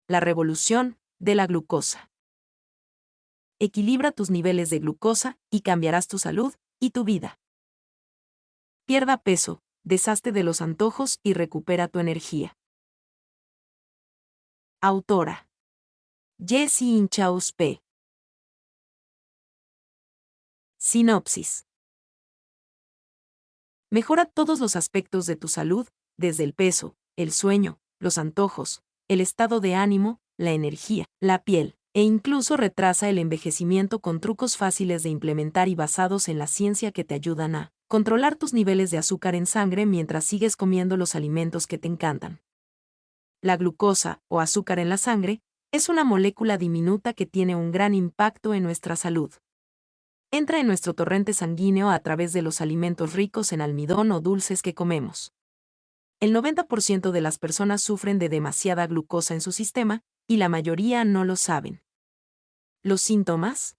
La revolución de la glucosa. Equilibra tus niveles de glucosa y cambiarás tu salud y tu vida. Pierda peso, deshazte de los antojos y recupera tu energía. Autora: Jessie Inchauspé. P. Sinopsis. Mejora todos los aspectos de tu salud, desde el peso, el sueño, los antojos, el estado de ánimo, la energía, la piel, e incluso retrasa el envejecimiento con trucos fáciles de implementar y basados en la ciencia que te ayudan a controlar tus niveles de azúcar en sangre mientras sigues comiendo los alimentos que te encantan. La glucosa, o azúcar en la sangre, es una molécula diminuta que tiene un gran impacto en nuestra salud. Entra en nuestro torrente sanguíneo a través de los alimentos ricos en almidón o dulces que comemos. El 90% de las personas sufren de demasiada glucosa en su sistema, y la mayoría no lo saben. Los síntomas: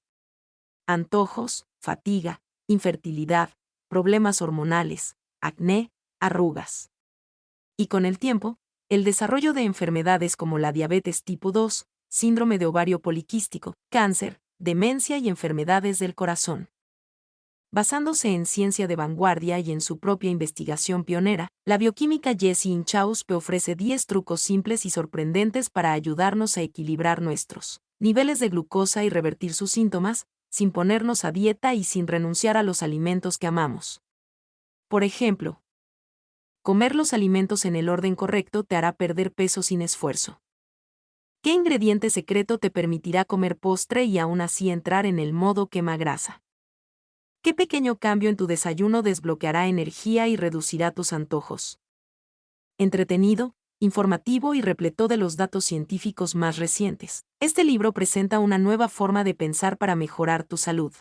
antojos, fatiga, infertilidad, problemas hormonales, acné, arrugas. Y con el tiempo, el desarrollo de enfermedades como la diabetes tipo 2, síndrome de ovario poliquístico, cáncer, demencia y enfermedades del corazón. Basándose en ciencia de vanguardia y en su propia investigación pionera, la bioquímica Jessie Inchauspé ofrece 10 trucos simples y sorprendentes para ayudarnos a equilibrar nuestros niveles de glucosa y revertir sus síntomas, sin ponernos a dieta y sin renunciar a los alimentos que amamos. Por ejemplo, comer los alimentos en el orden correcto te hará perder peso sin esfuerzo. ¿Qué ingrediente secreto te permitirá comer postre y aún así entrar en el modo quema grasa? ¿Qué pequeño cambio en tu desayuno desbloqueará energía y reducirá tus antojos? Entretenido, informativo y repleto de los datos científicos más recientes, este libro presenta una nueva forma de pensar para mejorar tu salud.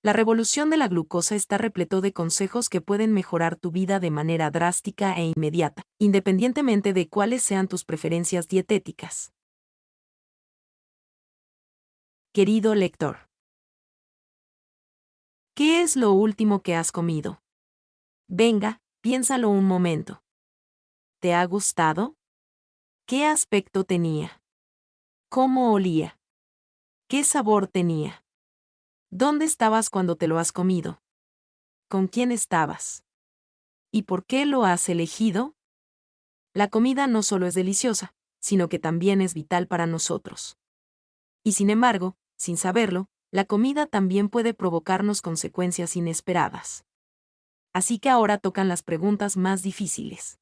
La revolución de la glucosa está repleto de consejos que pueden mejorar tu vida de manera drástica e inmediata, independientemente de cuáles sean tus preferencias dietéticas. Querido lector, ¿qué es lo último que has comido? Venga, piénsalo un momento. ¿Te ha gustado? ¿Qué aspecto tenía? ¿Cómo olía? ¿Qué sabor tenía? ¿Dónde estabas cuando te lo has comido? ¿Con quién estabas? ¿Y por qué lo has elegido? La comida no solo es deliciosa, sino que también es vital para nosotros. Y sin embargo, sin saberlo, la comida también puede provocarnos consecuencias inesperadas. Así que ahora tocan las preguntas más difíciles.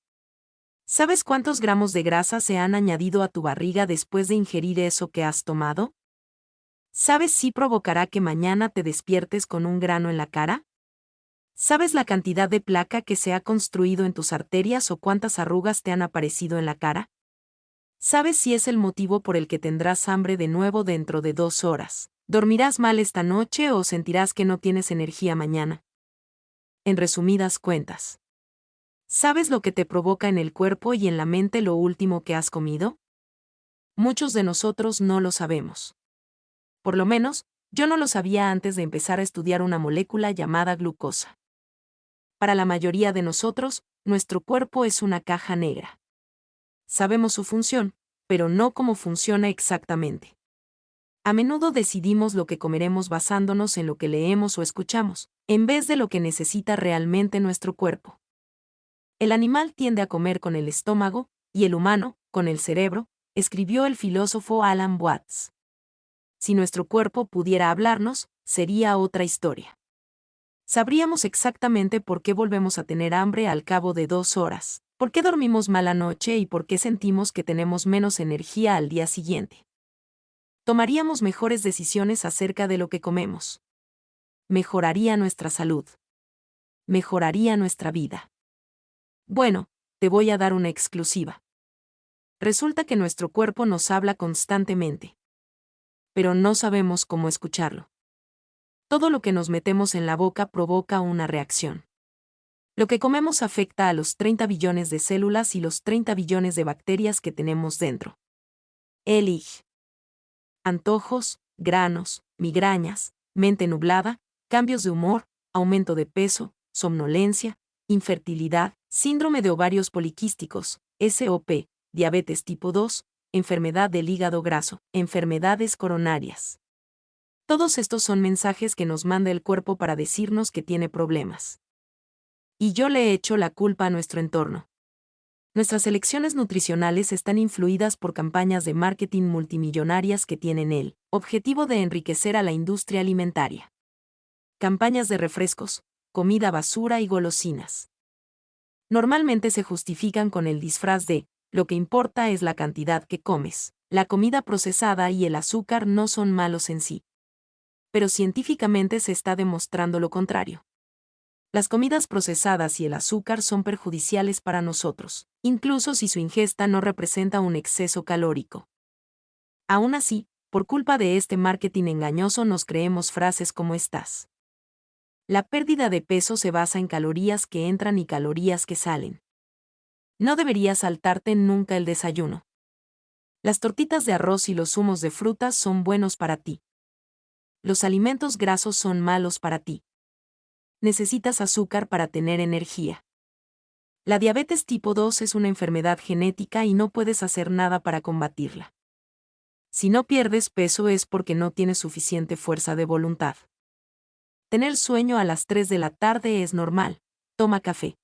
¿Sabes cuántos gramos de grasa se han añadido a tu barriga después de ingerir eso que has tomado? ¿Sabes si provocará que mañana te despiertes con un grano en la cara? ¿Sabes la cantidad de placa que se ha construido en tus arterias o cuántas arrugas te han aparecido en la cara? ¿Sabes si es el motivo por el que tendrás hambre de nuevo dentro de 2 horas? ¿Dormirás mal esta noche o sentirás que no tienes energía mañana? En resumidas cuentas, ¿sabes lo que te provoca en el cuerpo y en la mente lo último que has comido? Muchos de nosotros no lo sabemos. Por lo menos, yo no lo sabía antes de empezar a estudiar una molécula llamada glucosa. Para la mayoría de nosotros, nuestro cuerpo es una caja negra. Sabemos su función, pero no cómo funciona exactamente. A menudo decidimos lo que comeremos basándonos en lo que leemos o escuchamos, en vez de lo que necesita realmente nuestro cuerpo. El animal tiende a comer con el estómago, y el humano, con el cerebro, escribió el filósofo Alan Watts. Si nuestro cuerpo pudiera hablarnos, sería otra historia. Sabríamos exactamente por qué volvemos a tener hambre al cabo de 2 horas, por qué dormimos mal anoche y por qué sentimos que tenemos menos energía al día siguiente. Tomaríamos mejores decisiones acerca de lo que comemos. Mejoraría nuestra salud. Mejoraría nuestra vida. Bueno, te voy a dar una exclusiva. Resulta que nuestro cuerpo nos habla constantemente. Pero no sabemos cómo escucharlo. Todo lo que nos metemos en la boca provoca una reacción. Lo que comemos afecta a los 30 billones de células y los 30 billones de bacterias que tenemos dentro. Elige. Antojos, granos, migrañas, mente nublada, cambios de humor, aumento de peso, somnolencia, infertilidad, síndrome de ovarios poliquísticos, SOP, diabetes tipo 2, enfermedad del hígado graso, enfermedades coronarias. Todos estos son mensajes que nos manda el cuerpo para decirnos que tiene problemas. Y yo le echo la culpa a nuestro entorno. Nuestras elecciones nutricionales están influidas por campañas de marketing multimillonarias que tienen el objetivo de enriquecer a la industria alimentaria. Campañas de refrescos, comida basura y golosinas. Normalmente se justifican con el disfraz de, lo que importa es la cantidad que comes, la comida procesada y el azúcar no son malos en sí. Pero científicamente se está demostrando lo contrario. Las comidas procesadas y el azúcar son perjudiciales para nosotros, incluso si su ingesta no representa un exceso calórico. Aún así, por culpa de este marketing engañoso nos creemos frases como estas. La pérdida de peso se basa en calorías que entran y calorías que salen. No deberías saltarte nunca el desayuno. Las tortitas de arroz y los zumos de frutas son buenos para ti. Los alimentos grasos son malos para ti. Necesitas azúcar para tener energía. La diabetes tipo 2 es una enfermedad genética y no puedes hacer nada para combatirla. Si no pierdes peso es porque no tienes suficiente fuerza de voluntad. Tener sueño a las 3 de la tarde es normal. Toma café.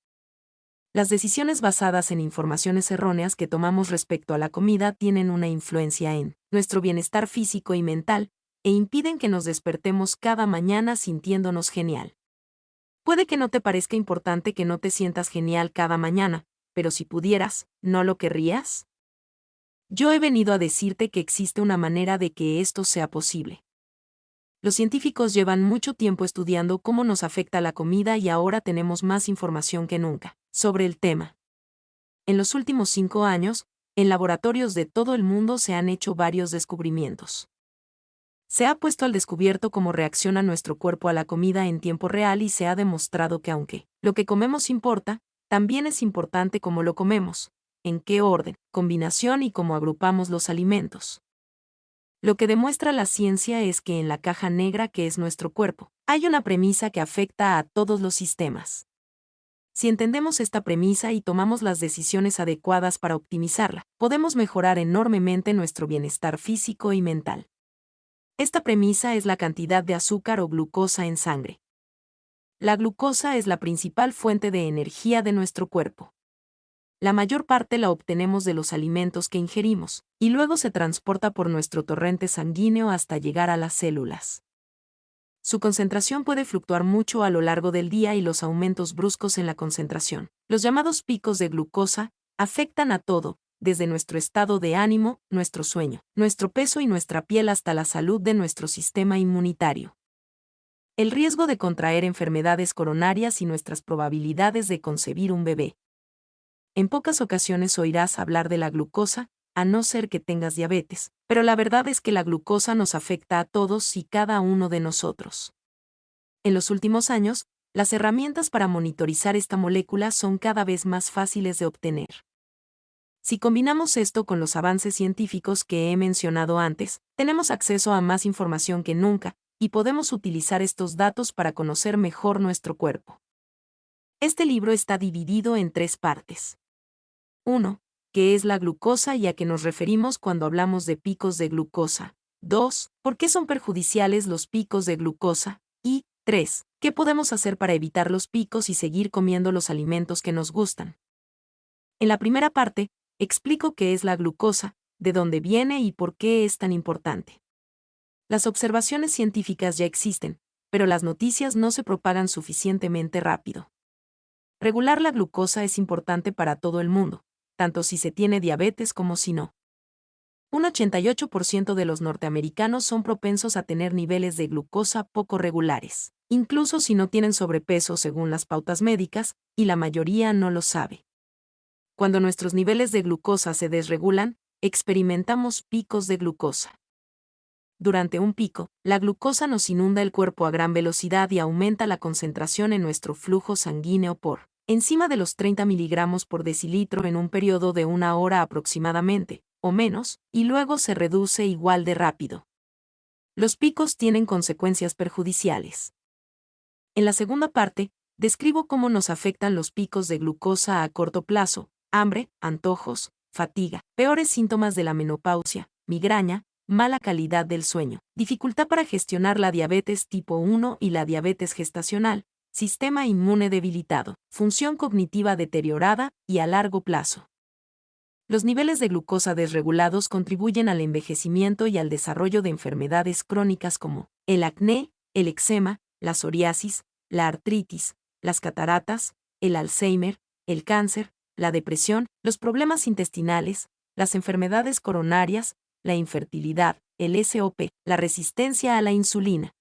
Las decisiones basadas en informaciones erróneas que tomamos respecto a la comida tienen una influencia en nuestro bienestar físico y mental, e impiden que nos despertemos cada mañana sintiéndonos genial. Puede que no te parezca importante que no te sientas genial cada mañana, pero si pudieras, ¿no lo querrías? Yo he venido a decirte que existe una manera de que esto sea posible. Los científicos llevan mucho tiempo estudiando cómo nos afecta la comida y ahora tenemos más información que nunca sobre el tema. En los últimos 5 años, en laboratorios de todo el mundo se han hecho varios descubrimientos. Se ha puesto al descubierto cómo reacciona nuestro cuerpo a la comida en tiempo real y se ha demostrado que aunque lo que comemos importa, también es importante cómo lo comemos, en qué orden, combinación y cómo agrupamos los alimentos. Lo que demuestra la ciencia es que en la caja negra que es nuestro cuerpo, hay una premisa que afecta a todos los sistemas. Si entendemos esta premisa y tomamos las decisiones adecuadas para optimizarla, podemos mejorar enormemente nuestro bienestar físico y mental. Esta premisa es la cantidad de azúcar o glucosa en sangre. La glucosa es la principal fuente de energía de nuestro cuerpo. La mayor parte la obtenemos de los alimentos que ingerimos, y luego se transporta por nuestro torrente sanguíneo hasta llegar a las células. Su concentración puede fluctuar mucho a lo largo del día y los aumentos bruscos en la concentración, los llamados picos de glucosa, afectan a todo, desde nuestro estado de ánimo, nuestro sueño, nuestro peso y nuestra piel hasta la salud de nuestro sistema inmunitario. El riesgo de contraer enfermedades coronarias y nuestras probabilidades de concebir un bebé. En pocas ocasiones oirás hablar de la glucosa, a no ser que tengas diabetes, pero la verdad es que la glucosa nos afecta a todos y cada uno de nosotros. En los últimos años, las herramientas para monitorizar esta molécula son cada vez más fáciles de obtener. Si combinamos esto con los avances científicos que he mencionado antes, tenemos acceso a más información que nunca, y podemos utilizar estos datos para conocer mejor nuestro cuerpo. Este libro está dividido en 3 partes. 1. ¿Qué es la glucosa y a qué nos referimos cuando hablamos de picos de glucosa? 2. ¿Por qué son perjudiciales los picos de glucosa? Y 3. ¿Qué podemos hacer para evitar los picos y seguir comiendo los alimentos que nos gustan? En la primera parte, explico qué es la glucosa, de dónde viene y por qué es tan importante. Las observaciones científicas ya existen, pero las noticias no se propagan suficientemente rápido. Regular la glucosa es importante para todo el mundo, tanto si se tiene diabetes como si no. Un 88% de los norteamericanos son propensos a tener niveles de glucosa poco regulares, incluso si no tienen sobrepeso según las pautas médicas, y la mayoría no lo sabe. Cuando nuestros niveles de glucosa se desregulan, experimentamos picos de glucosa. Durante un pico, la glucosa nos inunda el cuerpo a gran velocidad y aumenta la concentración en nuestro flujo sanguíneo por encima de los 30 miligramos por decilitro en un periodo de 1 hora aproximadamente, o menos, y luego se reduce igual de rápido. Los picos tienen consecuencias perjudiciales. En la segunda parte, describo cómo nos afectan los picos de glucosa a corto plazo, hambre, antojos, fatiga, peores síntomas de la menopausia, migraña, mala calidad del sueño, dificultad para gestionar la diabetes tipo 1 y la diabetes gestacional, sistema inmune debilitado, función cognitiva deteriorada y a largo plazo. Los niveles de glucosa desregulados contribuyen al envejecimiento y al desarrollo de enfermedades crónicas como el acné, el eczema, la psoriasis, la artritis, las cataratas, el Alzheimer, el cáncer, la depresión, los problemas intestinales, las enfermedades coronarias, la infertilidad, el SOP, la resistencia a la insulina,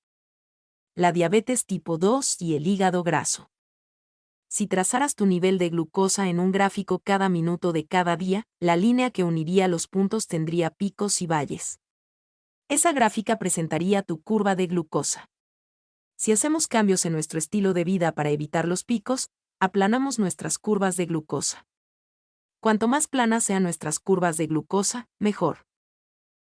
la diabetes tipo 2 y el hígado graso. Si trazaras tu nivel de glucosa en un gráfico cada minuto de cada día, la línea que uniría los puntos tendría picos y valles. Esa gráfica presentaría tu curva de glucosa. Si hacemos cambios en nuestro estilo de vida para evitar los picos, aplanamos nuestras curvas de glucosa. Cuanto más planas sean nuestras curvas de glucosa, mejor.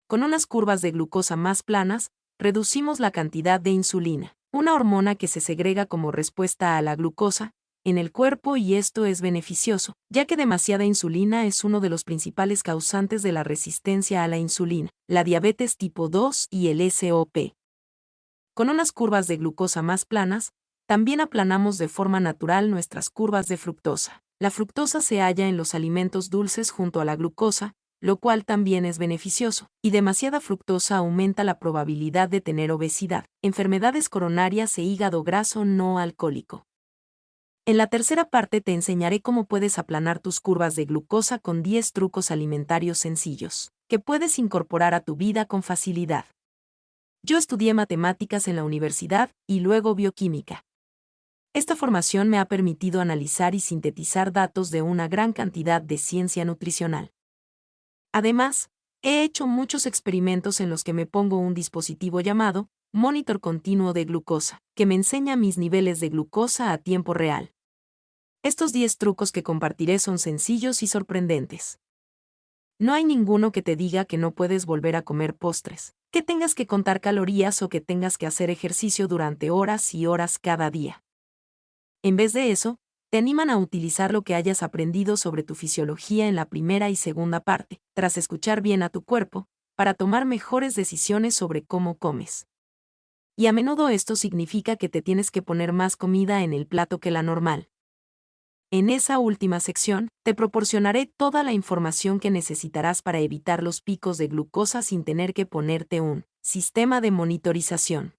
Con unas curvas de glucosa más planas, reducimos la cantidad de insulina, una hormona que se segrega como respuesta a la glucosa, en el cuerpo, y esto es beneficioso, ya que demasiada insulina es uno de los principales causantes de la resistencia a la insulina, la diabetes tipo 2 y el SOP. Con unas curvas de glucosa más planas, también aplanamos de forma natural nuestras curvas de fructosa. La fructosa se halla en los alimentos dulces junto a la glucosa, lo cual también es beneficioso, y demasiada fructosa aumenta la probabilidad de tener obesidad, enfermedades coronarias e hígado graso no alcohólico. En la tercera parte te enseñaré cómo puedes aplanar tus curvas de glucosa con 10 trucos alimentarios sencillos, que puedes incorporar a tu vida con facilidad. Yo estudié matemáticas en la universidad y luego bioquímica. Esta formación me ha permitido analizar y sintetizar datos de una gran cantidad de ciencia nutricional. Además, he hecho muchos experimentos en los que me pongo un dispositivo llamado monitor continuo de glucosa, que me enseña mis niveles de glucosa a tiempo real. Estos 10 trucos que compartiré son sencillos y sorprendentes. No hay ninguno que te diga que no puedes volver a comer postres, que tengas que contar calorías o que tengas que hacer ejercicio durante horas y horas cada día. En vez de eso, te animan a utilizar lo que hayas aprendido sobre tu fisiología en la primera y segunda parte, tras escuchar bien a tu cuerpo, para tomar mejores decisiones sobre cómo comes. Y a menudo esto significa que te tienes que poner más comida en el plato que la normal. En esa última sección, te proporcionaré toda la información que necesitarás para evitar los picos de glucosa sin tener que ponerte un sistema de monitorización.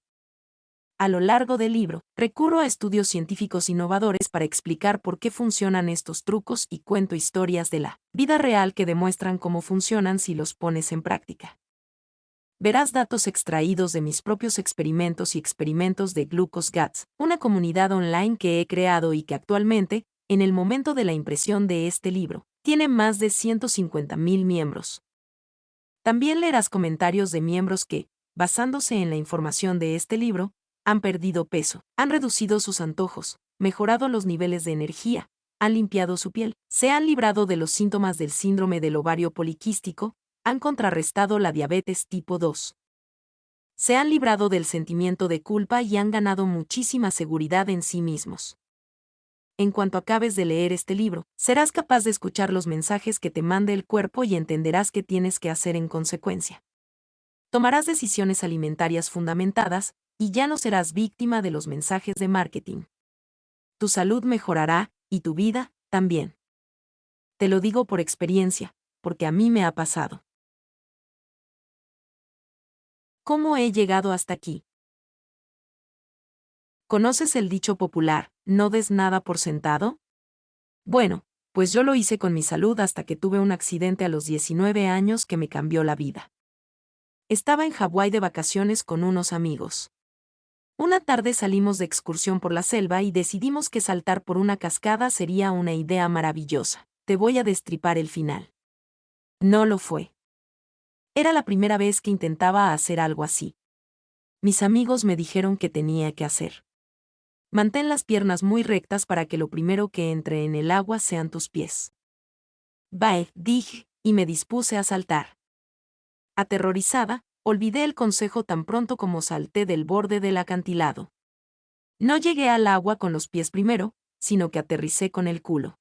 A lo largo del libro, recurro a estudios científicos innovadores para explicar por qué funcionan estos trucos y cuento historias de la vida real que demuestran cómo funcionan si los pones en práctica. Verás datos extraídos de mis propios experimentos y experimentos de Glucose Guts, una comunidad online que he creado y que actualmente, en el momento de la impresión de este libro, tiene más de 150,000 miembros. También leerás comentarios de miembros que, basándose en la información de este libro, han perdido peso, han reducido sus antojos, mejorado los niveles de energía, han limpiado su piel, se han librado de los síntomas del síndrome del ovario poliquístico, han contrarrestado la diabetes tipo 2. Se han librado del sentimiento de culpa y han ganado muchísima seguridad en sí mismos. En cuanto acabes de leer este libro, serás capaz de escuchar los mensajes que te mande el cuerpo y entenderás qué tienes que hacer en consecuencia. Tomarás decisiones alimentarias fundamentadas, y ya no serás víctima de los mensajes de marketing. Tu salud mejorará, y tu vida, también. Te lo digo por experiencia, porque a mí me ha pasado. ¿Cómo he llegado hasta aquí? ¿Conoces el dicho popular, no des nada por sentado? Bueno, pues yo lo hice con mi salud hasta que tuve un accidente a los 19 años que me cambió la vida. Estaba en Hawái de vacaciones con unos amigos. Una tarde salimos de excursión por la selva y decidimos que saltar por una cascada sería una idea maravillosa. Te voy a destripar el final. No lo fue. Era la primera vez que intentaba hacer algo así. Mis amigos me dijeron que tenía que hacer. Mantén las piernas muy rectas para que lo primero que entre en el agua sean tus pies. Bye, dije, y me dispuse a saltar. Aterrorizada, olvidé el consejo tan pronto como salté del borde del acantilado. No llegué al agua con los pies primero, sino que aterricé con el culo.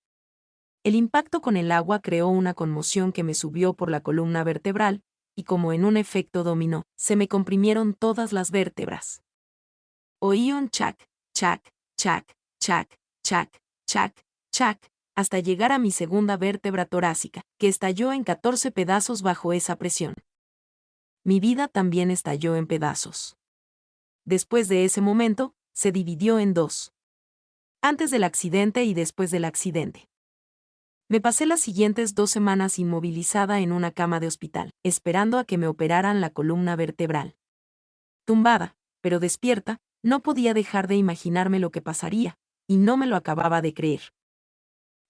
El impacto con el agua creó una conmoción que me subió por la columna vertebral, y como en un efecto dominó, se me comprimieron todas las vértebras. Oí un chac, chac, chac, chac, chac, chac, chac, hasta llegar a mi segunda vértebra torácica, que estalló en 14 pedazos bajo esa presión. Mi vida también estalló en pedazos. Después de ese momento, se dividió en dos. Antes del accidente y después del accidente. Me pasé las siguientes 2 semanas inmovilizada en una cama de hospital, esperando a que me operaran la columna vertebral. Tumbada, pero despierta, no podía dejar de imaginarme lo que pasaría, y no me lo acababa de creer.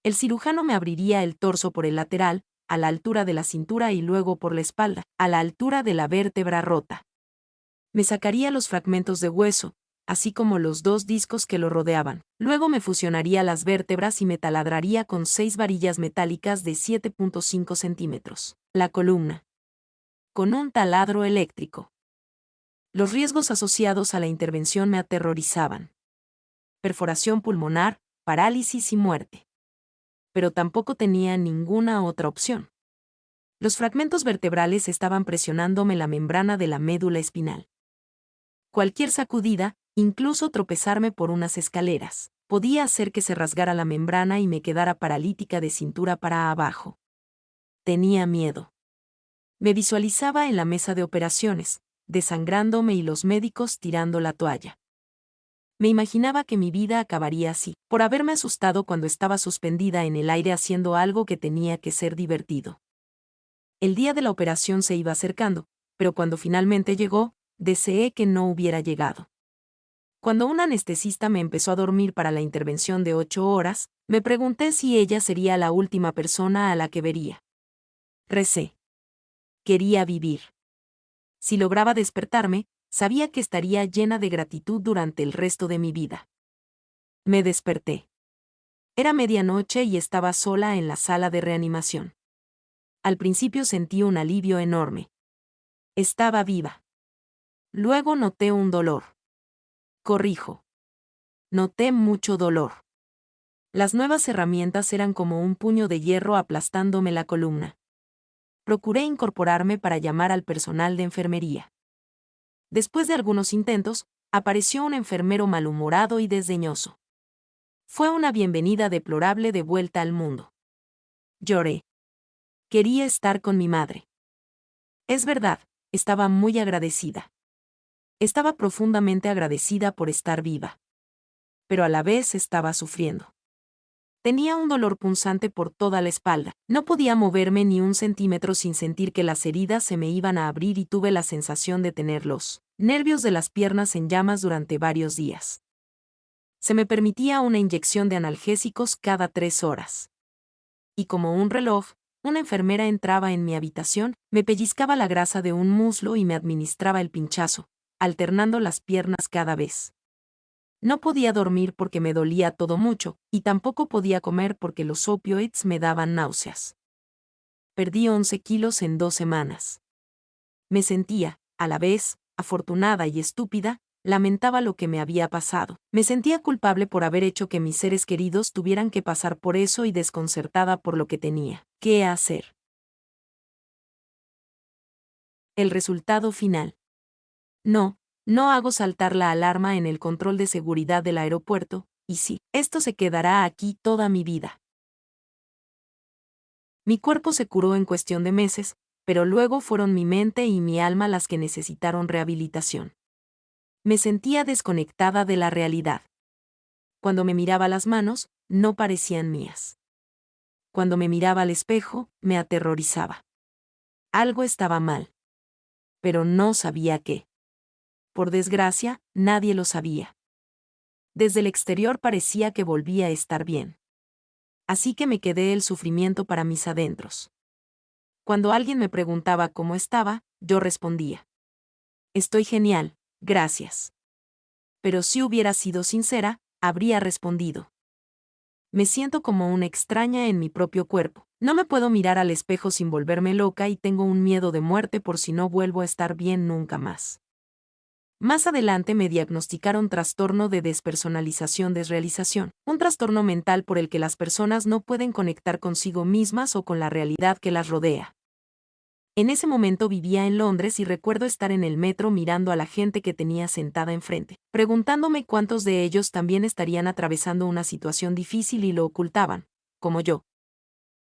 El cirujano me abriría el torso por el lateral, a la altura de la cintura y luego por la espalda, a la altura de la vértebra rota. Me sacaría los fragmentos de hueso, así como los 2 discos que lo rodeaban. Luego me fusionaría las vértebras y me taladraría con 6 varillas metálicas de 7.5 centímetros. La columna. Con un taladro eléctrico. Los riesgos asociados a la intervención me aterrorizaban. Perforación pulmonar, parálisis y muerte. Pero tampoco tenía ninguna otra opción. Los fragmentos vertebrales estaban presionándome la membrana de la médula espinal. Cualquier sacudida, incluso tropezarme por unas escaleras, podía hacer que se rasgara la membrana y me quedara paralítica de cintura para abajo. Tenía miedo. Me visualizaba en la mesa de operaciones, desangrándome y los médicos tirando la toalla. Me imaginaba que mi vida acabaría así, por haberme asustado cuando estaba suspendida en el aire haciendo algo que tenía que ser divertido. El día de la operación se iba acercando, pero cuando finalmente llegó, deseé que no hubiera llegado. Cuando un anestesista me empezó a dormir para la intervención de 8 horas, me pregunté si ella sería la última persona a la que vería. Recé. Quería vivir. Si lograba despertarme, sabía que estaría llena de gratitud durante el resto de mi vida. Me desperté. Era medianoche y estaba sola en la sala de reanimación. Al principio sentí un alivio enorme. Estaba viva. Luego noté un dolor. Corrijo. Noté mucho dolor. Las nuevas herramientas eran como un puño de hierro aplastándome la columna. Procuré incorporarme para llamar al personal de enfermería. Después de algunos intentos, apareció un enfermero malhumorado y desdeñoso. Fue una bienvenida deplorable de vuelta al mundo. Lloré. Quería estar con mi madre. Es verdad, estaba muy agradecida. Estaba profundamente agradecida por estar viva. Pero a la vez estaba sufriendo. Tenía un dolor punzante por toda la espalda. No podía moverme ni un centímetro sin sentir que las heridas se me iban a abrir y tuve la sensación de tener los nervios de las piernas en llamas durante varios días. Se me permitía una inyección de analgésicos cada 3 horas. Y como un reloj, una enfermera entraba en mi habitación, me pellizcaba la grasa de un muslo y me administraba el pinchazo, alternando las piernas cada vez. No podía dormir porque me dolía todo mucho, y tampoco podía comer porque los opioides me daban náuseas. Perdí 11 kilos en 2 semanas. Me sentía, a la vez, afortunada y estúpida, lamentaba lo que me había pasado. Me sentía culpable por haber hecho que mis seres queridos tuvieran que pasar por eso y desconcertada por lo que tenía que hacer. El resultado final. No hago saltar la alarma en el control de seguridad del aeropuerto, y sí, esto se quedará aquí toda mi vida. Mi cuerpo se curó en cuestión de meses, pero luego fueron mi mente y mi alma las que necesitaron rehabilitación. Me sentía desconectada de la realidad. Cuando me miraba las manos, no parecían mías. Cuando me miraba al espejo, me aterrorizaba. Algo estaba mal. Pero no sabía qué. Por desgracia, nadie lo sabía. Desde el exterior parecía que volvía a estar bien. Así que me quedé el sufrimiento para mis adentros. Cuando alguien me preguntaba cómo estaba, yo respondía: estoy genial, gracias. Pero si hubiera sido sincera, habría respondido: me siento como una extraña en mi propio cuerpo. No me puedo mirar al espejo sin volverme loca y tengo un miedo de muerte por si no vuelvo a estar bien nunca más. Más adelante me diagnosticaron trastorno de despersonalización-desrealización, un trastorno mental por el que las personas no pueden conectar consigo mismas o con la realidad que las rodea. En ese momento vivía en Londres y recuerdo estar en el metro mirando a la gente que tenía sentada enfrente, preguntándome cuántos de ellos también estarían atravesando una situación difícil y lo ocultaban, como yo.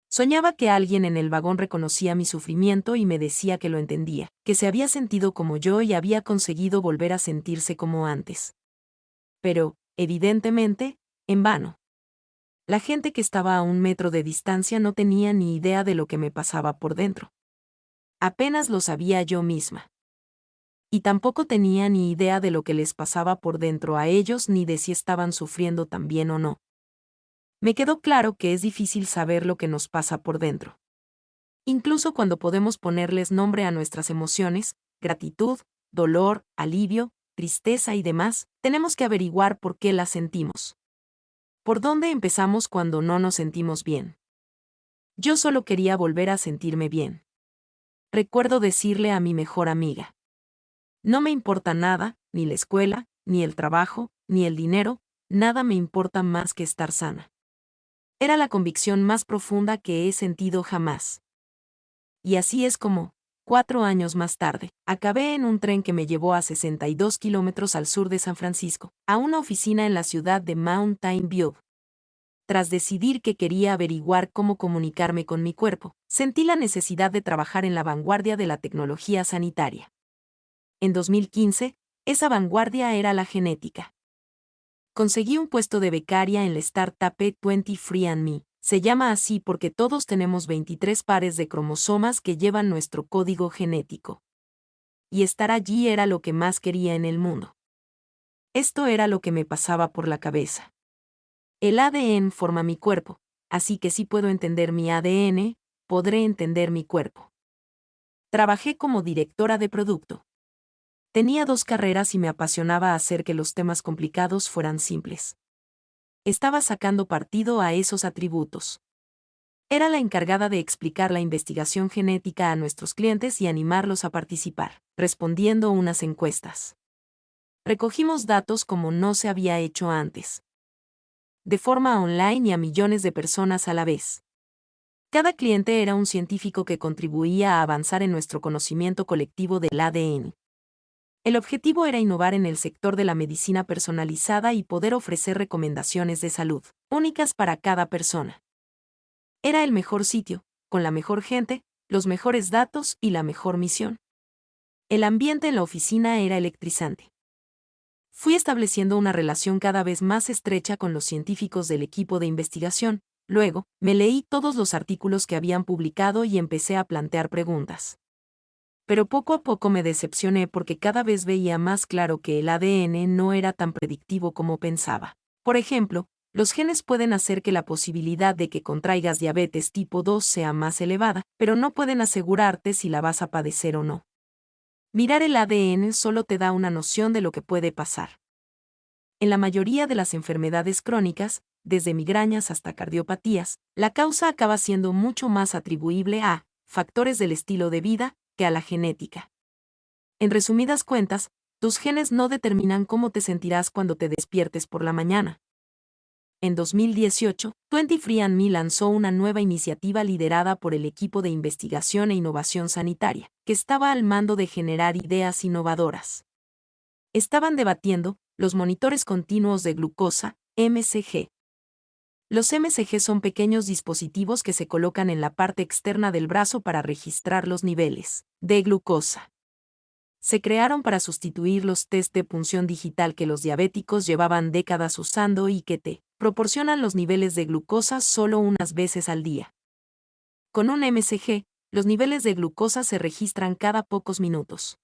Soñaba que alguien en el vagón reconocía mi sufrimiento y me decía que lo entendía, que se había sentido como yo y había conseguido volver a sentirse como antes. Pero, evidentemente, en vano. La gente que estaba a 1 metro de distancia no tenía ni idea de lo que me pasaba por dentro. Apenas lo sabía yo misma. Y tampoco tenía ni idea de lo que les pasaba por dentro a ellos ni de si estaban sufriendo también o no. Me quedó claro que es difícil saber lo que nos pasa por dentro. Incluso cuando podemos ponerles nombre a nuestras emociones, gratitud, dolor, alivio, tristeza y demás, tenemos que averiguar por qué las sentimos. ¿Por dónde empezamos cuando no nos sentimos bien? Yo solo quería volver a sentirme bien. Recuerdo decirle a mi mejor amiga: no me importa nada, ni la escuela, ni el trabajo, ni el dinero, nada me importa más que estar sana. Era la convicción más profunda que he sentido jamás. Y así es como, 4 años más tarde, acabé en un tren que me llevó a 62 kilómetros al sur de San Francisco, a una oficina en la ciudad de Mountain View. Tras decidir que quería averiguar cómo comunicarme con mi cuerpo, sentí la necesidad de trabajar en la vanguardia de la tecnología sanitaria. En 2015, esa vanguardia era la genética. Conseguí un puesto de becaria en la startup 23andMe. Se llama así porque todos tenemos 23 pares de cromosomas que llevan nuestro código genético. Y estar allí era lo que más quería en el mundo. Esto era lo que me pasaba por la cabeza. El ADN forma mi cuerpo, así que si puedo entender mi ADN, podré entender mi cuerpo. Trabajé como directora de producto. Tenía 2 carreras y me apasionaba hacer que los temas complicados fueran simples. Estaba sacando partido a esos atributos. Era la encargada de explicar la investigación genética a nuestros clientes y animarlos a participar, respondiendo unas encuestas. Recogimos datos como no se había hecho antes. De forma online y a millones de personas a la vez. Cada cliente era un científico que contribuía a avanzar en nuestro conocimiento colectivo del ADN. El objetivo era innovar en el sector de la medicina personalizada y poder ofrecer recomendaciones de salud, únicas para cada persona. Era el mejor sitio, con la mejor gente, los mejores datos y la mejor misión. El ambiente en la oficina era electrizante. Fui estableciendo una relación cada vez más estrecha con los científicos del equipo de investigación. Luego, me leí todos los artículos que habían publicado y empecé a plantear preguntas. Pero poco a poco me decepcioné porque cada vez veía más claro que el ADN no era tan predictivo como pensaba. Por ejemplo, los genes pueden hacer que la posibilidad de que contraigas diabetes tipo 2 sea más elevada, pero no pueden asegurarte si la vas a padecer o no. Mirar el ADN solo te da una noción de lo que puede pasar. En la mayoría de las enfermedades crónicas, desde migrañas hasta cardiopatías, la causa acaba siendo mucho más atribuible a factores del estilo de vida que a la genética. En resumidas cuentas, tus genes no determinan cómo te sentirás cuando te despiertes por la mañana. En 2018, 23andMe lanzó una nueva iniciativa liderada por el equipo de investigación e innovación sanitaria, que estaba al mando de generar ideas innovadoras. Estaban debatiendo los monitores continuos de glucosa, MCG. Los MCG son pequeños dispositivos que se colocan en la parte externa del brazo para registrar los niveles de glucosa. Se crearon para sustituir los test de punción digital que los diabéticos llevaban décadas usando y que te proporcionan los niveles de glucosa solo unas veces al día. Con un MCG, los niveles de glucosa se registran cada pocos minutos.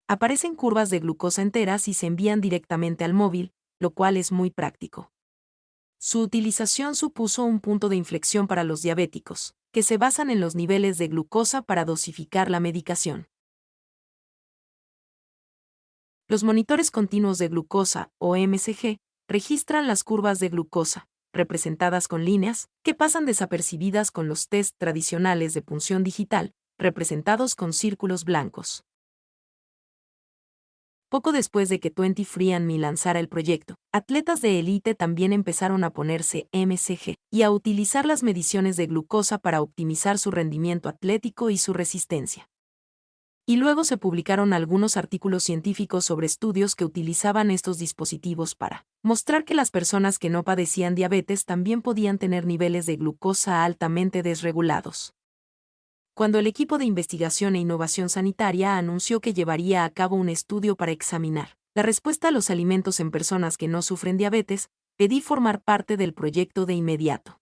Aparecen curvas de glucosa enteras y se envían directamente al móvil, lo cual es muy práctico. Su utilización supuso un punto de inflexión para los diabéticos, que se basan en los niveles de glucosa para dosificar la medicación. Los monitores continuos de glucosa, o MCG, registran las curvas de glucosa, representadas con líneas, que pasan desapercibidas con los test tradicionales de punción digital, representados con círculos blancos. Poco después de que 23andMe lanzara el proyecto, atletas de élite también empezaron a ponerse MCG y a utilizar las mediciones de glucosa para optimizar su rendimiento atlético y su resistencia. Y luego se publicaron algunos artículos científicos sobre estudios que utilizaban estos dispositivos para mostrar que las personas que no padecían diabetes también podían tener niveles de glucosa altamente desregulados. Cuando el equipo de investigación e innovación sanitaria anunció que llevaría a cabo un estudio para examinar la respuesta a los alimentos en personas que no sufren diabetes, pedí formar parte del proyecto de inmediato.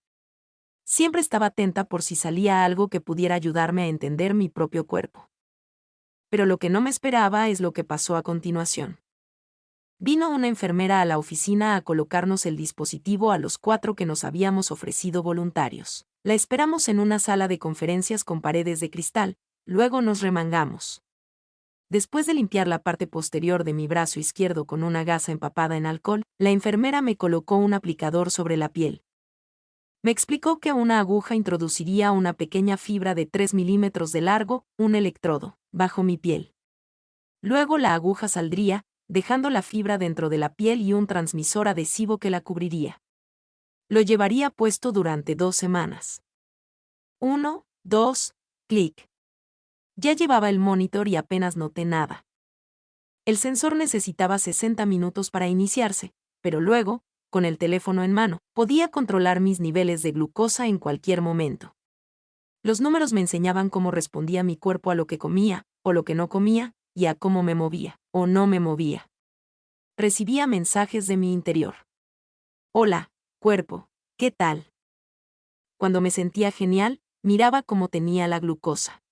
Siempre estaba atenta por si salía algo que pudiera ayudarme a entender mi propio cuerpo. Pero lo que no me esperaba es lo que pasó a continuación. Vino una enfermera a la oficina a colocarnos el dispositivo a los 4 que nos habíamos ofrecido voluntarios. La esperamos en una sala de conferencias con paredes de cristal, luego nos remangamos. Después de limpiar la parte posterior de mi brazo izquierdo con una gasa empapada en alcohol, la enfermera me colocó un aplicador sobre la piel. Me explicó que una aguja introduciría una pequeña fibra de 3 milímetros de largo, un electrodo, bajo mi piel. Luego la aguja saldría, dejando la fibra dentro de la piel y un transmisor adhesivo que la cubriría. Lo llevaría puesto durante 2 semanas. 1, 2, clic. Ya llevaba el monitor y apenas noté nada. El sensor necesitaba 60 minutos para iniciarse, pero luego, con el teléfono en mano, podía controlar mis niveles de glucosa en cualquier momento. Los números me enseñaban cómo respondía mi cuerpo a lo que comía, o lo que no comía, y a cómo me movía, o no me movía. Recibía mensajes de mi interior. Hola, cuerpo, ¿qué tal? Cuando me sentía genial, miraba cómo tenía la glucosa.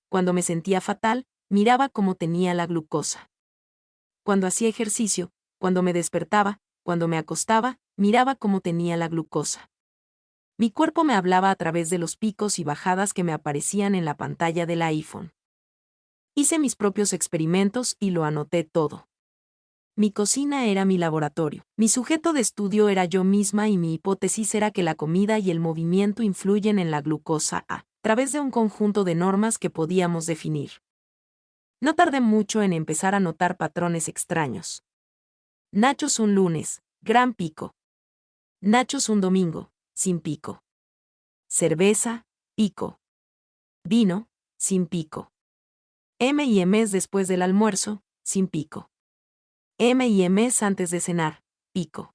Cuando me sentía fatal, miraba cómo tenía la glucosa. Cuando hacía ejercicio, cuando me despertaba, cuando me acostaba, miraba cómo tenía la glucosa. Mi cuerpo me hablaba a través de los picos y bajadas que me aparecían en la pantalla del iPhone. Hice mis propios experimentos y lo anoté todo. Mi cocina era mi laboratorio. Mi sujeto de estudio era yo misma y mi hipótesis era que la comida y el movimiento influyen en la glucosa a través de un conjunto de normas que podíamos definir. No tardé mucho en empezar a notar patrones extraños. Nachos un lunes, gran pico. Nachos un domingo, sin pico. Cerveza, pico. Vino, sin pico. M&M's después del almuerzo, sin pico. M&M's antes de cenar, pico.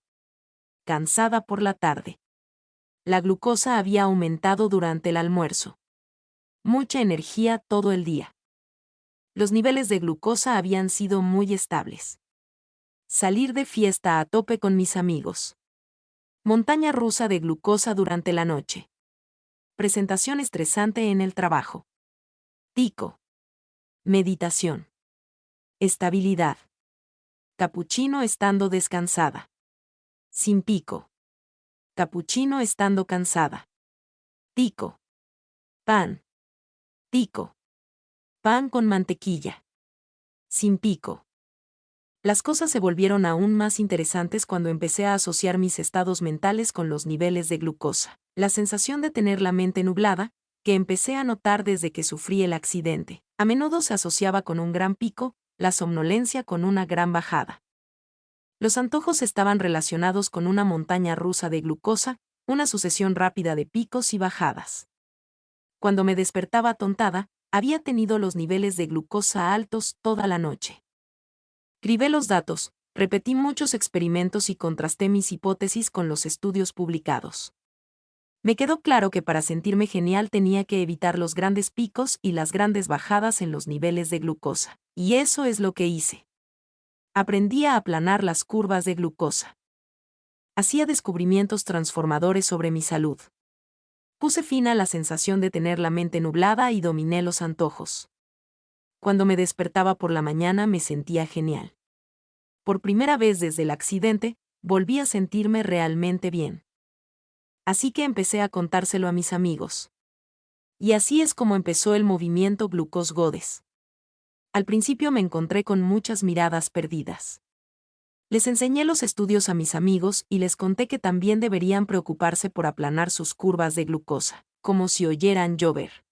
Cansada por la tarde. La glucosa había aumentado durante el almuerzo. Mucha energía todo el día. Los niveles de glucosa habían sido muy estables. Salir de fiesta a tope con mis amigos. Montaña rusa de glucosa durante la noche. Presentación estresante en el trabajo. Pico. Meditación. Estabilidad. Capuchino estando descansada. Sin pico. Capuchino estando cansada. Pico. Pan. Pico. Pan con mantequilla. Sin pico. Las cosas se volvieron aún más interesantes cuando empecé a asociar mis estados mentales con los niveles de glucosa. La sensación de tener la mente nublada, que empecé a notar desde que sufrí el accidente, a menudo se asociaba con un gran pico, la somnolencia con una gran bajada. Los antojos estaban relacionados con una montaña rusa de glucosa, una sucesión rápida de picos y bajadas. Cuando me despertaba atontada, había tenido los niveles de glucosa altos toda la noche. Escribí los datos, repetí muchos experimentos y contrasté mis hipótesis con los estudios publicados. Me quedó claro que para sentirme genial tenía que evitar los grandes picos y las grandes bajadas en los niveles de glucosa. Y eso es lo que hice. Aprendí a aplanar las curvas de glucosa. Hacía descubrimientos transformadores sobre mi salud. Puse fin a la sensación de tener la mente nublada y dominé los antojos. Cuando me despertaba por la mañana me sentía genial. Por primera vez desde el accidente, volví a sentirme realmente bien. Así que empecé a contárselo a mis amigos. Y así es como empezó el movimiento Glucose Goddess. Al principio me encontré con muchas miradas perdidas. Les enseñé los estudios a mis amigos y les conté que también deberían preocuparse por aplanar sus curvas de glucosa, como si oyeran llover.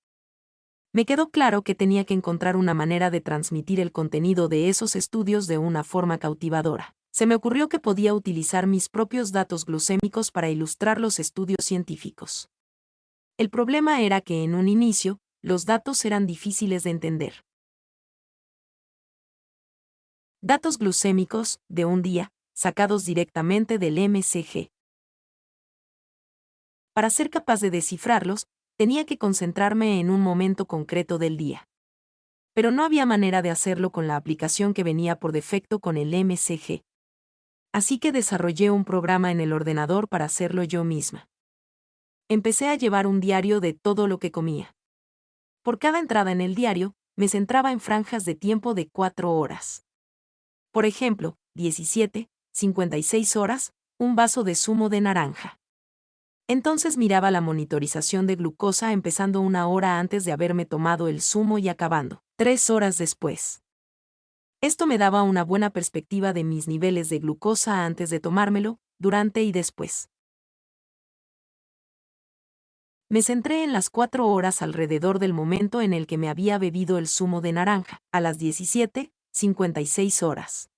Me quedó claro que tenía que encontrar una manera de transmitir el contenido de esos estudios de una forma cautivadora. Se me ocurrió que podía utilizar mis propios datos glucémicos para ilustrar los estudios científicos. El problema era que en un inicio, los datos eran difíciles de entender. Datos glucémicos, de un día, sacados directamente del MCG. Para ser capaz de descifrarlos, tenía que concentrarme en un momento concreto del día. Pero no había manera de hacerlo con la aplicación que venía por defecto con el MCG. Así que desarrollé un programa en el ordenador para hacerlo yo misma. Empecé a llevar un diario de todo lo que comía. Por cada entrada en el diario, me centraba en franjas de tiempo de 4 horas. Por ejemplo, 17, 56 horas, un vaso de zumo de naranja. Entonces miraba la monitorización de glucosa empezando 1 hora antes de haberme tomado el zumo y acabando 3 horas después. Esto me daba una buena perspectiva de mis niveles de glucosa antes de tomármelo, durante y después. Me centré en las 4 horas alrededor del momento en el que me había bebido el zumo de naranja, a las 17, 56 horas.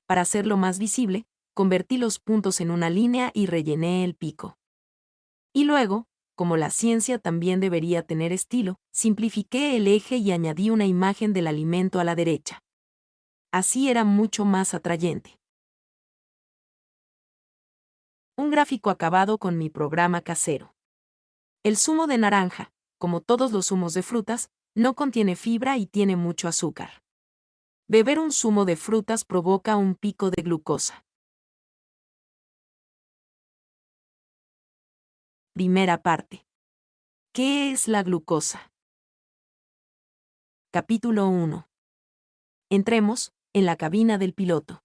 Para hacerlo más visible, convertí los puntos en una línea y rellené el pico. Y luego, como la ciencia también debería tener estilo, simplifiqué el eje y añadí una imagen del alimento a la derecha. Así era mucho más atrayente. Un gráfico acabado con mi programa casero. El zumo de naranja, como todos los zumos de frutas, no contiene fibra y tiene mucho azúcar. Beber un zumo de frutas provoca un pico de glucosa. Primera parte. ¿Qué es la glucosa? Capítulo 1. Entremos en la cabina del piloto.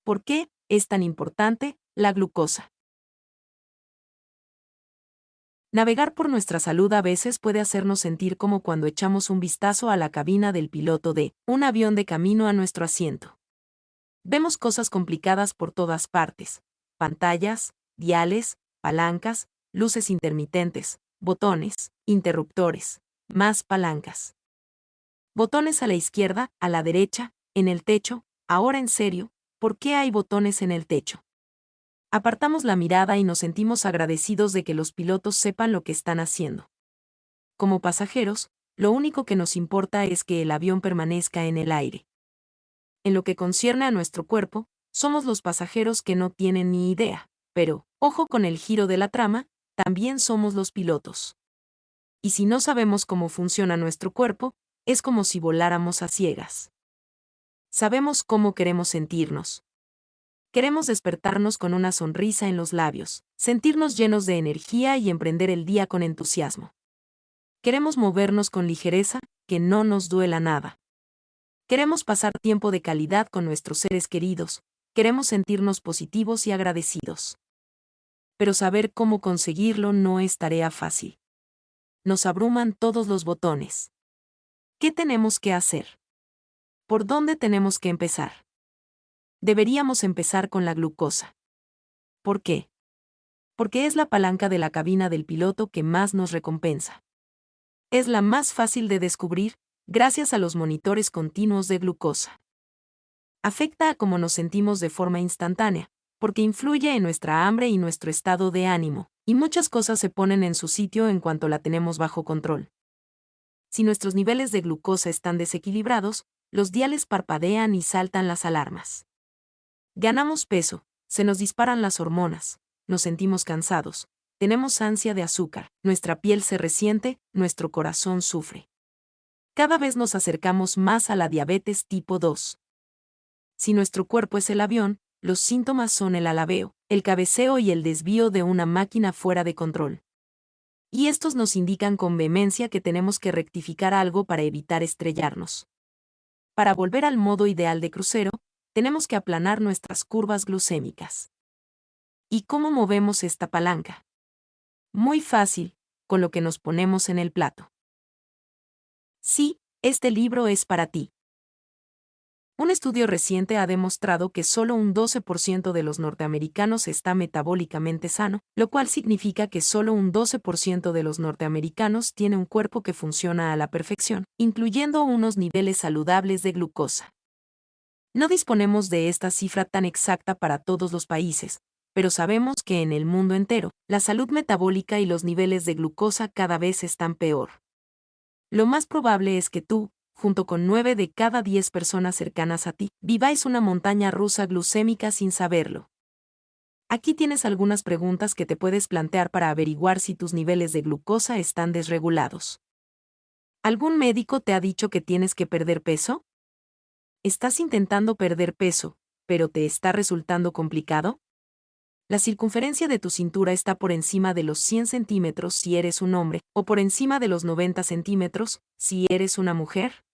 ¿Por qué es tan importante la glucosa? Navegar por nuestra salud a veces puede hacernos sentir como cuando echamos un vistazo a la cabina del piloto de un avión de camino a nuestro asiento. Vemos cosas complicadas por todas partes: pantallas, diales, palancas, luces intermitentes, botones, interruptores, más palancas. Botones a la izquierda, a la derecha, en el techo. Ahora en serio, ¿por qué hay botones en el techo? Apartamos la mirada y nos sentimos agradecidos de que los pilotos sepan lo que están haciendo. Como pasajeros, lo único que nos importa es que el avión permanezca en el aire. En lo que concierne a nuestro cuerpo, somos los pasajeros que no tienen ni idea, pero, ojo con el giro de la trama, también somos los pilotos. Y si no sabemos cómo funciona nuestro cuerpo, es como si voláramos a ciegas. Sabemos cómo queremos sentirnos. Queremos despertarnos con una sonrisa en los labios, sentirnos llenos de energía y emprender el día con entusiasmo. Queremos movernos con ligereza, que no nos duela nada. Queremos pasar tiempo de calidad con nuestros seres queridos, queremos sentirnos positivos y agradecidos. Pero saber cómo conseguirlo no es tarea fácil. Nos abruman todos los botones. ¿Qué tenemos que hacer? ¿Por dónde tenemos que empezar? Deberíamos empezar con la glucosa. ¿Por qué? Porque es la palanca de la cabina del piloto que más nos recompensa. Es la más fácil de descubrir, gracias a los monitores continuos de glucosa. Afecta a cómo nos sentimos de forma instantánea, porque influye en nuestra hambre y nuestro estado de ánimo, y muchas cosas se ponen en su sitio en cuanto la tenemos bajo control. Si nuestros niveles de glucosa están desequilibrados, los diales parpadean y saltan las alarmas. Ganamos peso, se nos disparan las hormonas, nos sentimos cansados, tenemos ansia de azúcar, nuestra piel se resiente, nuestro corazón sufre. Cada vez nos acercamos más a la diabetes tipo 2. Si nuestro cuerpo es el avión, los síntomas son el alabeo, el cabeceo y el desvío de una máquina fuera de control. Y estos nos indican con vehemencia que tenemos que rectificar algo para evitar estrellarnos. Para volver al modo ideal de crucero, tenemos que aplanar nuestras curvas glucémicas. ¿Y cómo movemos esta palanca? Muy fácil, con lo que nos ponemos en el plato. Sí, este libro es para ti. Un estudio reciente ha demostrado que solo un 12% de los norteamericanos está metabólicamente sano, lo cual significa que solo un 12% de los norteamericanos tiene un cuerpo que funciona a la perfección, incluyendo unos niveles saludables de glucosa. No disponemos de esta cifra tan exacta para todos los países, pero sabemos que en el mundo entero, la salud metabólica y los niveles de glucosa cada vez están peor. Lo más probable es que tú, junto con 9 de cada 10 personas cercanas a ti, viváis una montaña rusa glucémica sin saberlo. Aquí tienes algunas preguntas que te puedes plantear para averiguar si tus niveles de glucosa están desregulados. ¿Algún médico te ha dicho que tienes que perder peso? ¿Estás intentando perder peso, pero te está resultando complicado? La circunferencia de tu cintura está por encima de los 100 centímetros si eres un hombre, o por encima de los 90 centímetros si eres una mujer.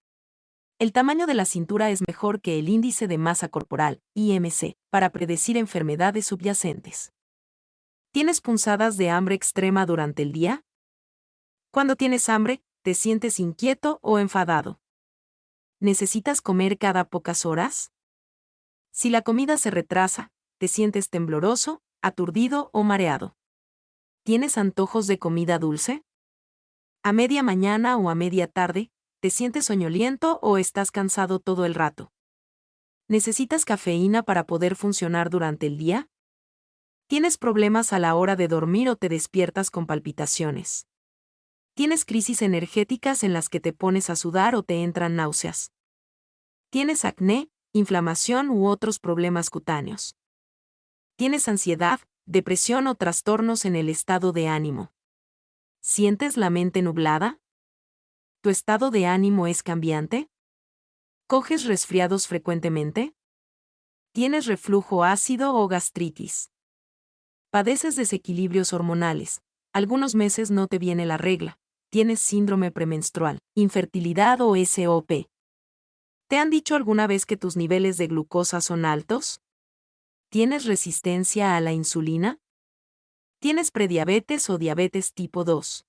El tamaño de la cintura es mejor que el índice de masa corporal, IMC, para predecir enfermedades subyacentes. ¿Tienes punzadas de hambre extrema durante el día? Cuando tienes hambre, ¿te sientes inquieto o enfadado? ¿Necesitas comer cada pocas horas? Si la comida se retrasa, ¿te sientes tembloroso, aturdido o mareado? ¿Tienes antojos de comida dulce? ¿A media mañana o a media tarde, te sientes soñoliento o estás cansado todo el rato? ¿Necesitas cafeína para poder funcionar durante el día? ¿Tienes problemas a la hora de dormir o te despiertas con palpitaciones? ¿Tienes crisis energéticas en las que te pones a sudar o te entran náuseas? ¿Tienes acné, inflamación u otros problemas cutáneos? ¿Tienes ansiedad, depresión o trastornos en el estado de ánimo? ¿Sientes la mente nublada? ¿Tu estado de ánimo es cambiante? ¿Coges resfriados frecuentemente? ¿Tienes reflujo ácido o gastritis? ¿Padeces desequilibrios hormonales? Algunos meses no te viene la regla. ¿Tienes síndrome premenstrual, infertilidad o SOP? ¿Te han dicho alguna vez que tus niveles de glucosa son altos? ¿Tienes resistencia a la insulina? ¿Tienes prediabetes o diabetes tipo 2?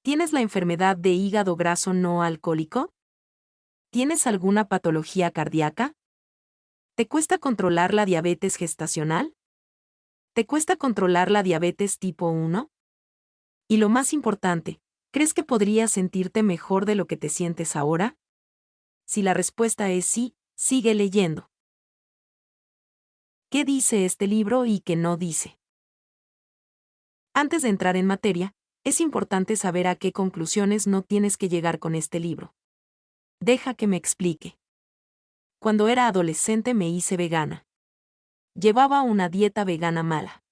¿Tienes la enfermedad de hígado graso no alcohólico? ¿Tienes alguna patología cardíaca? ¿Te cuesta controlar la diabetes gestacional? ¿Te cuesta controlar la diabetes tipo 1? Y lo más importante, ¿crees que podrías sentirte mejor de lo que te sientes ahora? Si la respuesta es sí, sigue leyendo. ¿Qué dice este libro y qué no dice? Antes de entrar en materia, es importante saber a qué conclusiones no tienes que llegar con este libro. Deja que me explique. Cuando era adolescente me hice vegana. Llevaba una dieta vegana mala.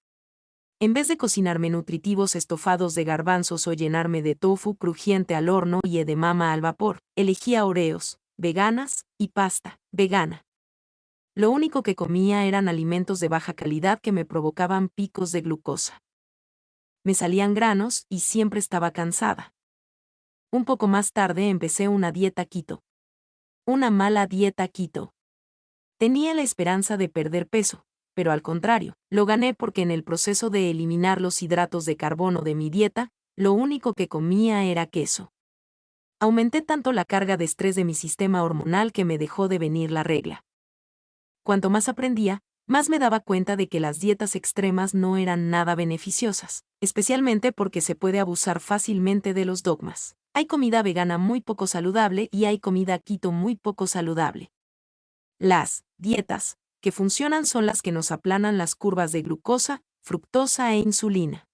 En vez de cocinarme nutritivos estofados de garbanzos o llenarme de tofu crujiente al horno y edamame al vapor, elegía Oreos, veganas, y pasta, vegana. Lo único que comía eran alimentos de baja calidad que me provocaban picos de glucosa. Me salían granos y siempre estaba cansada. Un poco más tarde empecé una dieta keto. Una mala dieta keto. Tenía la esperanza de perder peso, pero al contrario, lo gané porque en el proceso de eliminar los hidratos de carbono de mi dieta, lo único que comía era queso. Aumenté tanto la carga de estrés de mi sistema hormonal que me dejó de venir la regla. Cuanto más aprendía, más me daba cuenta de que las dietas extremas no eran nada beneficiosas, especialmente porque se puede abusar fácilmente de los dogmas. Hay comida vegana muy poco saludable y hay comida keto muy poco saludable. Las dietas que funcionan son las que nos aplanan las curvas de glucosa, fructosa e insulina.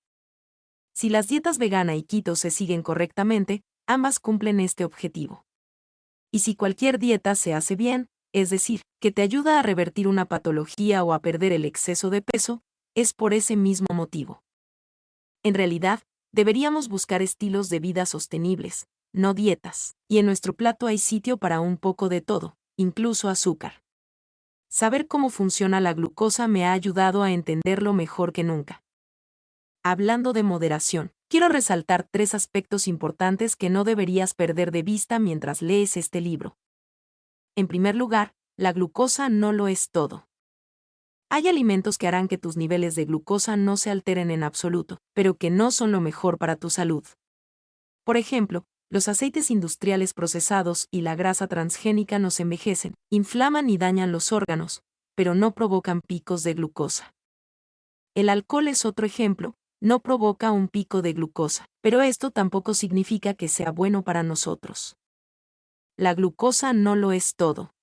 Si las dietas vegana y keto se siguen correctamente, ambas cumplen este objetivo. Y si cualquier dieta se hace bien, es decir, que te ayuda a revertir una patología o a perder el exceso de peso, es por ese mismo motivo. En realidad, deberíamos buscar estilos de vida sostenibles, no dietas, y en nuestro plato hay sitio para un poco de todo, incluso azúcar. Saber cómo funciona la glucosa me ha ayudado a entenderlo mejor que nunca. Hablando de moderación, quiero resaltar 3 aspectos importantes que no deberías perder de vista mientras lees este libro. En primer lugar, la glucosa no lo es todo. Hay alimentos que harán que tus niveles de glucosa no se alteren en absoluto, pero que no son lo mejor para tu salud. Por ejemplo, Los aceites industriales procesados y la grasa transgénica nos envejecen, inflaman y dañan los órganos, pero no provocan picos de glucosa. El alcohol es otro ejemplo, no provoca un pico de glucosa, pero esto tampoco significa que sea bueno para nosotros. La glucosa no lo es todo.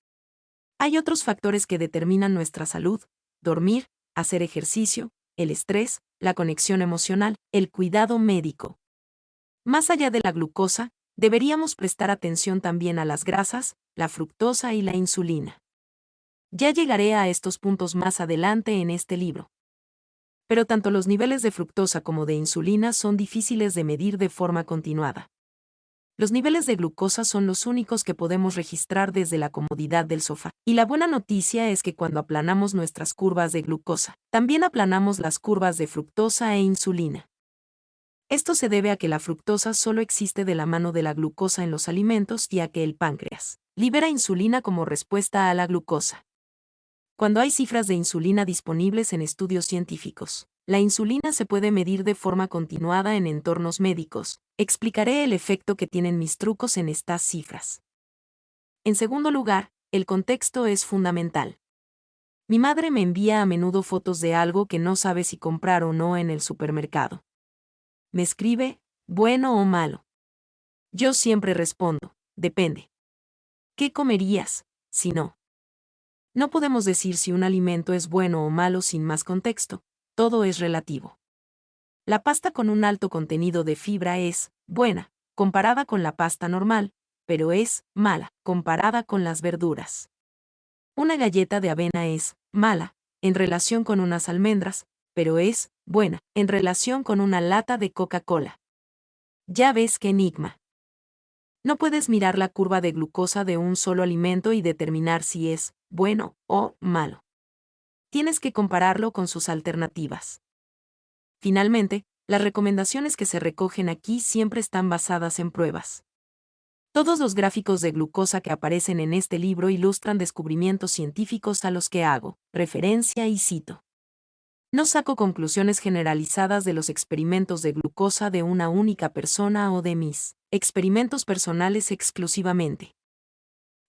Hay otros factores que determinan nuestra salud: dormir, hacer ejercicio, el estrés, la conexión emocional, el cuidado médico. Más allá de la glucosa, deberíamos prestar atención también a las grasas, la fructosa y la insulina. Ya llegaré a estos puntos más adelante en este libro. Pero tanto los niveles de fructosa como de insulina son difíciles de medir de forma continuada. Los niveles de glucosa son los únicos que podemos registrar desde la comodidad del sofá. Y la buena noticia es que cuando aplanamos nuestras curvas de glucosa, también aplanamos las curvas de fructosa e insulina. Esto se debe a que la fructosa solo existe de la mano de la glucosa en los alimentos y a que el páncreas libera insulina como respuesta a la glucosa. Cuando hay cifras de insulina disponibles en estudios científicos, la insulina se puede medir de forma continuada en entornos médicos. Explicaré el efecto que tienen mis trucos en estas cifras. En segundo lugar, el contexto es fundamental. Mi madre me envía a menudo fotos de algo que no sabe si comprar o no en el supermercado. Me escribe, bueno o malo. Yo siempre respondo, depende. ¿Qué comerías, si no? No podemos decir si un alimento es bueno o malo sin más contexto, todo es relativo. La pasta con un alto contenido de fibra es buena, comparada con la pasta normal, pero es mala, comparada con las verduras. Una galleta de avena es mala, en relación con unas almendras, pero es buena, en relación con una lata de Coca-Cola. Ya ves qué enigma. No puedes mirar la curva de glucosa de un solo alimento y determinar si es bueno o malo. Tienes que compararlo con sus alternativas. Finalmente, las recomendaciones que se recogen aquí siempre están basadas en pruebas. Todos los gráficos de glucosa que aparecen en este libro ilustran descubrimientos científicos a los que hago referencia y cito. No saco conclusiones generalizadas de los experimentos de glucosa de una única persona o de mis experimentos personales exclusivamente.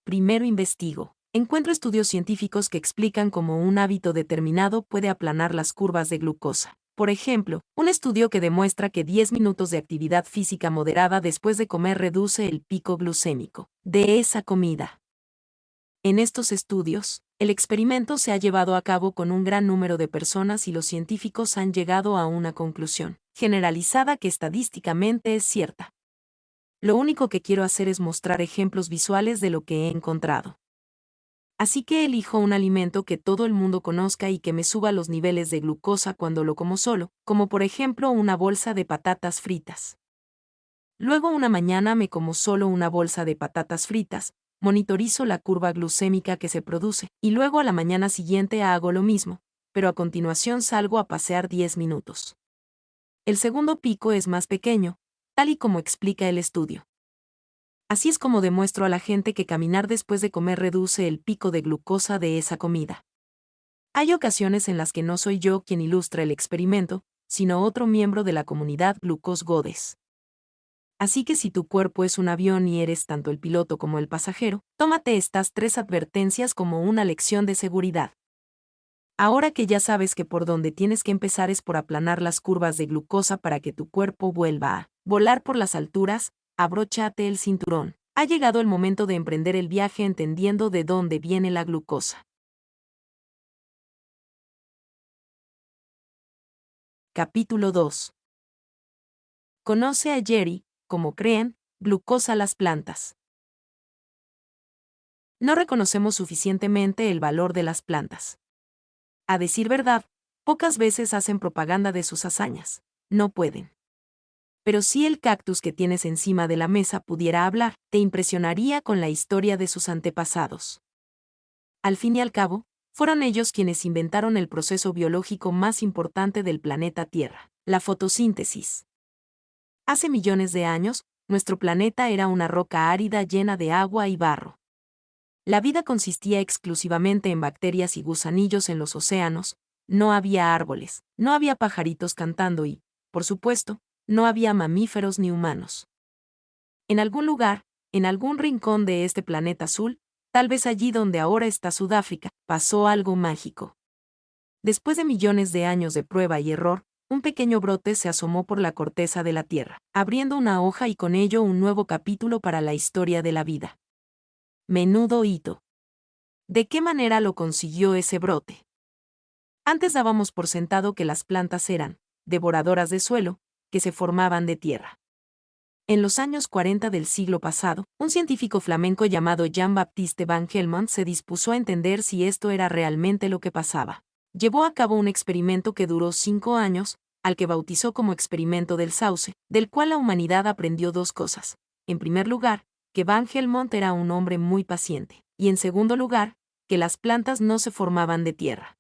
Primero investigo. Encuentro estudios científicos que explican cómo un hábito determinado puede aplanar las curvas de glucosa. Por ejemplo, un estudio que demuestra que 10 minutos de actividad física moderada después de comer reduce el pico glucémico de esa comida. En estos estudios, el experimento se ha llevado a cabo con un gran número de personas y los científicos han llegado a una conclusión generalizada que estadísticamente es cierta. Lo único que quiero hacer es mostrar ejemplos visuales de lo que he encontrado. Así que elijo un alimento que todo el mundo conozca y que me suba los niveles de glucosa cuando lo como solo, como por ejemplo una bolsa de patatas fritas. Luego una mañana me como solo una bolsa de patatas fritas, monitorizo la curva glucémica que se produce, y luego a la mañana siguiente hago lo mismo, pero a continuación salgo a pasear 10 minutos. El segundo pico es más pequeño, tal y como explica el estudio. Así es como demuestro a la gente que caminar después de comer reduce el pico de glucosa de esa comida. Hay ocasiones en las que no soy yo quien ilustra el experimento, sino otro miembro de la comunidad Glucose Goddess. Así que si tu cuerpo es un avión y eres tanto el piloto como el pasajero, tómate estas 3 advertencias como una lección de seguridad. Ahora que ya sabes que por donde tienes que empezar es por aplanar las curvas de glucosa para que tu cuerpo vuelva a volar por las alturas, abróchate el cinturón. Ha llegado el momento de emprender el viaje entendiendo de dónde viene la glucosa. Capítulo 2. Conoce a Jerry, como creen, glucosa las plantas. No reconocemos suficientemente el valor de las plantas. A decir verdad, pocas veces hacen propaganda de sus hazañas. No pueden. Pero si el cactus que tienes encima de la mesa pudiera hablar, te impresionaría con la historia de sus antepasados. Al fin y al cabo, fueron ellos quienes inventaron el proceso biológico más importante del planeta Tierra, la fotosíntesis. Hace millones de años, nuestro planeta era una roca árida llena de agua y barro. La vida consistía exclusivamente en bacterias y gusanillos en los océanos, no había árboles, no había pajaritos cantando y, por supuesto, no había mamíferos ni humanos. En algún lugar, en algún rincón de este planeta azul, tal vez allí donde ahora está Sudáfrica, pasó algo mágico. Después de millones de años de prueba y error, un pequeño brote se asomó por la corteza de la Tierra, abriendo una hoja y con ello un nuevo capítulo para la historia de la vida. Menudo hito. ¿De qué manera lo consiguió ese brote? Antes dábamos por sentado que las plantas eran devoradoras de suelo, que se formaban de tierra. En los años 40 del siglo pasado, un científico flamenco llamado Jean-Baptiste van Helmont se dispuso a entender si esto era realmente lo que pasaba. Llevó a cabo un experimento que duró 5 años, al que bautizó como experimento del sauce, del cual la humanidad aprendió dos cosas. En primer lugar, que van Helmont era un hombre muy paciente, y en segundo lugar, que las plantas no se formaban de tierra.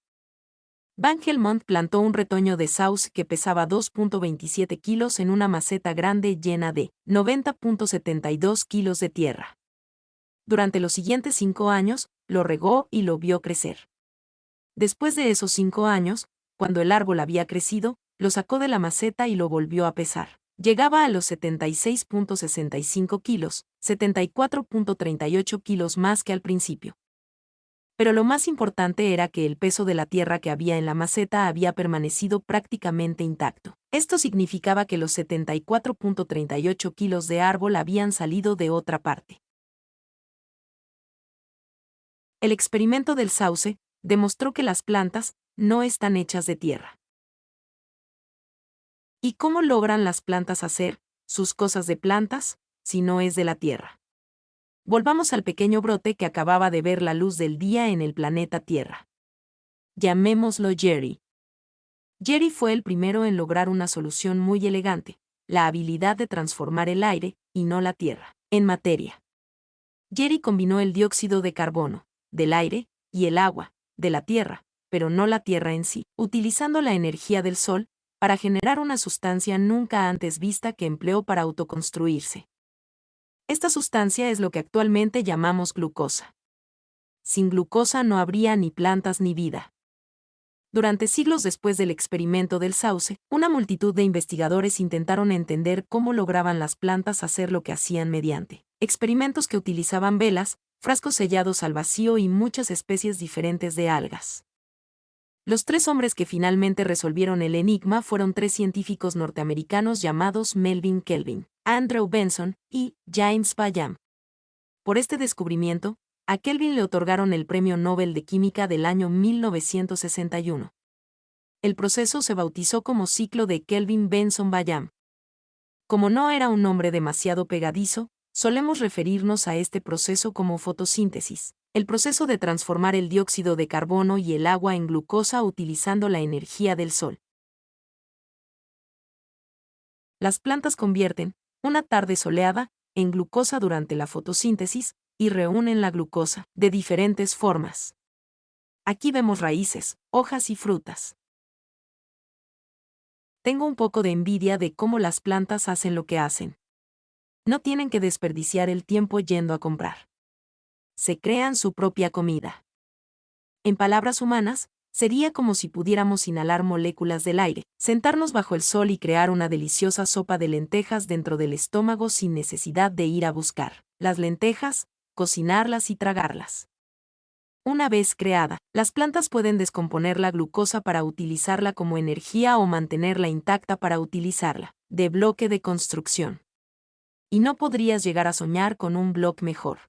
Van Helmont plantó un retoño de sauce que pesaba 2.27 kilos en una maceta grande llena de 90.72 kilos de tierra. Durante los siguientes 5 años, lo regó y lo vio crecer. Después de esos 5 años, cuando el árbol había crecido, lo sacó de la maceta y lo volvió a pesar. Llegaba a los 76.65 kilos, 74.38 kilos más que al principio. Pero lo más importante era que el peso de la tierra que había en la maceta había permanecido prácticamente intacto. Esto significaba que los 74.38 kilos de árbol habían salido de otra parte. El experimento del sauce demostró que las plantas no están hechas de tierra. ¿Y cómo logran las plantas hacer sus cosas de plantas si no es de la tierra? Volvamos al pequeño brote que acababa de ver la luz del día en el planeta Tierra. Llamémoslo Jerry. Jerry fue el primero en lograr una solución muy elegante, la habilidad de transformar el aire, y no la tierra, en materia. Jerry combinó el dióxido de carbono, del aire, y el agua, de la tierra, pero no la tierra en sí, utilizando la energía del sol, para generar una sustancia nunca antes vista que empleó para autoconstruirse. Esta sustancia es lo que actualmente llamamos glucosa. Sin glucosa no habría ni plantas ni vida. Durante siglos después del experimento del sauce, una multitud de investigadores intentaron entender cómo lograban las plantas hacer lo que hacían mediante experimentos que utilizaban velas, frascos sellados al vacío y muchas especies diferentes de algas. Los 3 hombres que finalmente resolvieron el enigma fueron 3 científicos norteamericanos llamados Melvin Kelvin, Andrew Benson y James Bayham. Por este descubrimiento, a Kelvin le otorgaron el Premio Nobel de Química del año 1961. El proceso se bautizó como ciclo de Kelvin-Benson-Bayham. Como no era un nombre demasiado pegadizo, solemos referirnos a este proceso como fotosíntesis, el proceso de transformar el dióxido de carbono y el agua en glucosa utilizando la energía del sol. Las plantas convierten, una tarde soleada, en glucosa durante la fotosíntesis, y reúnen la glucosa, de diferentes formas. Aquí vemos raíces, hojas y frutas. Tengo un poco de envidia de cómo las plantas hacen lo que hacen. No tienen que desperdiciar el tiempo yendo a comprar. Se crean su propia comida. En palabras humanas, sería como si pudiéramos inhalar moléculas del aire, sentarnos bajo el sol y crear una deliciosa sopa de lentejas dentro del estómago sin necesidad de ir a buscar las lentejas, cocinarlas y tragarlas. Una vez creada, las plantas pueden descomponer la glucosa para utilizarla como energía o mantenerla intacta para utilizarla de bloque de construcción. Y no podrías llegar a soñar con un bloque mejor.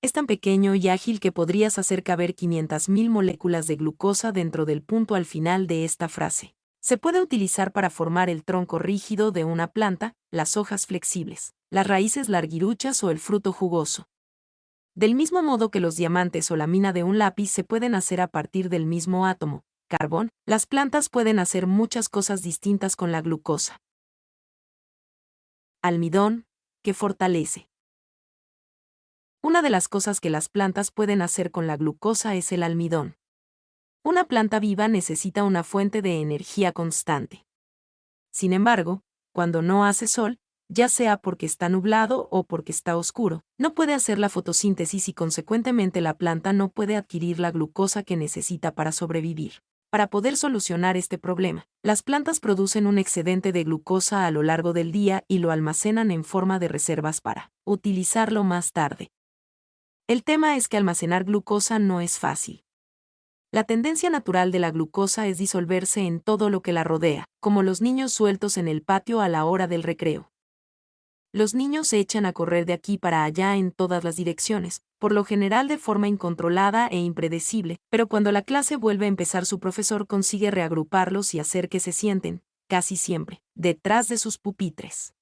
Es tan pequeño y ágil que podrías hacer caber 500.000 moléculas de glucosa dentro del punto al final de esta frase. Se puede utilizar para formar el tronco rígido de una planta, las hojas flexibles, las raíces larguiruchas o el fruto jugoso. Del mismo modo que los diamantes o la mina de un lápiz se pueden hacer a partir del mismo átomo, carbón, las plantas pueden hacer muchas cosas distintas con la glucosa. Almidón, que fortalece. Una de las cosas que las plantas pueden hacer con la glucosa es el almidón. Una planta viva necesita una fuente de energía constante. Sin embargo, cuando no hace sol, ya sea porque está nublado o porque está oscuro, no puede hacer la fotosíntesis y consecuentemente la planta no puede adquirir la glucosa que necesita para sobrevivir. Para poder solucionar este problema, las plantas producen un excedente de glucosa a lo largo del día y lo almacenan en forma de reservas para utilizarlo más tarde. El tema es que almacenar glucosa no es fácil. La tendencia natural de la glucosa es disolverse en todo lo que la rodea, como los niños sueltos en el patio a la hora del recreo. Los niños se echan a correr de aquí para allá en todas las direcciones, por lo general de forma incontrolada e impredecible, pero cuando la clase vuelve a empezar su profesor consigue reagruparlos y hacer que se sienten, casi siempre, detrás de sus pupitres.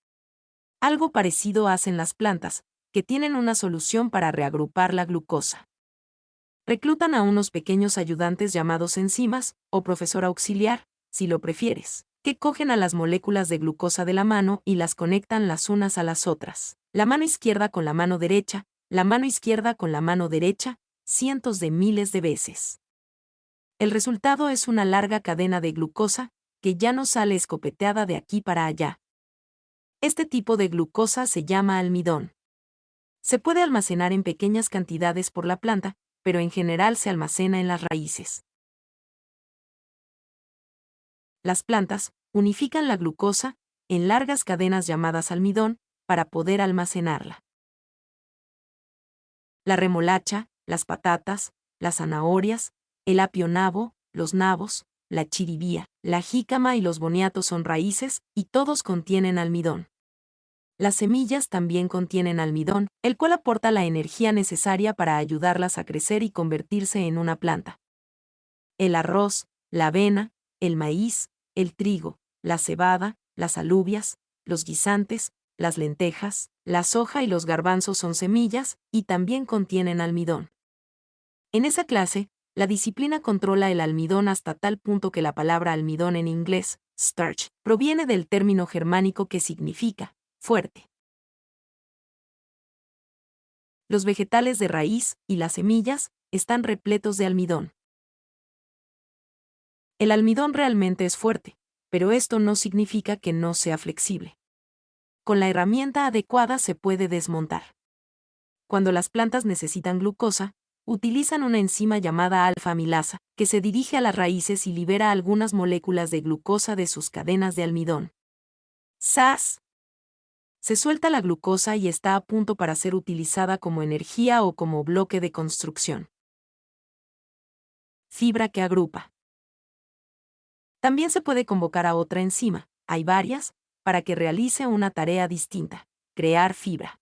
Algo parecido hacen las plantas, que tienen una solución para reagrupar la glucosa. Reclutan a unos pequeños ayudantes llamados enzimas, o profesor auxiliar, si lo prefieres, que cogen a las moléculas de glucosa de la mano y las conectan las unas a las otras. La mano izquierda con la mano derecha, la mano izquierda con la mano derecha, cientos de miles de veces. El resultado es una larga cadena de glucosa, que ya no sale escopeteada de aquí para allá. Este tipo de glucosa se llama almidón. Se puede almacenar en pequeñas cantidades por la planta, pero en general se almacena en las raíces. Las plantas unifican la glucosa en largas cadenas llamadas almidón para poder almacenarla. La remolacha, las patatas, las zanahorias, el apio nabo, los nabos, la chiribía, la jícama y los boniatos son raíces y todos contienen almidón. Las semillas también contienen almidón, el cual aporta la energía necesaria para ayudarlas a crecer y convertirse en una planta. El arroz, la avena, el maíz, el trigo, la cebada, las alubias, los guisantes, las lentejas, la soja y los garbanzos son semillas y también contienen almidón. En esa clase, la disciplina controla el almidón hasta tal punto que la palabra almidón en inglés, starch, proviene del término germánico que significa fuerte. Los vegetales de raíz y las semillas están repletos de almidón. El almidón realmente es fuerte, pero esto no significa que no sea flexible. Con la herramienta adecuada se puede desmontar. Cuando las plantas necesitan glucosa, utilizan una enzima llamada alfa-amilasa, que se dirige a las raíces y libera algunas moléculas de glucosa de sus cadenas de almidón. ¡Zas! Se suelta la glucosa y está a punto para ser utilizada como energía o como bloque de construcción. Fibra que agrupa. También se puede convocar a otra enzima, hay varias, para que realice una tarea distinta, crear fibra.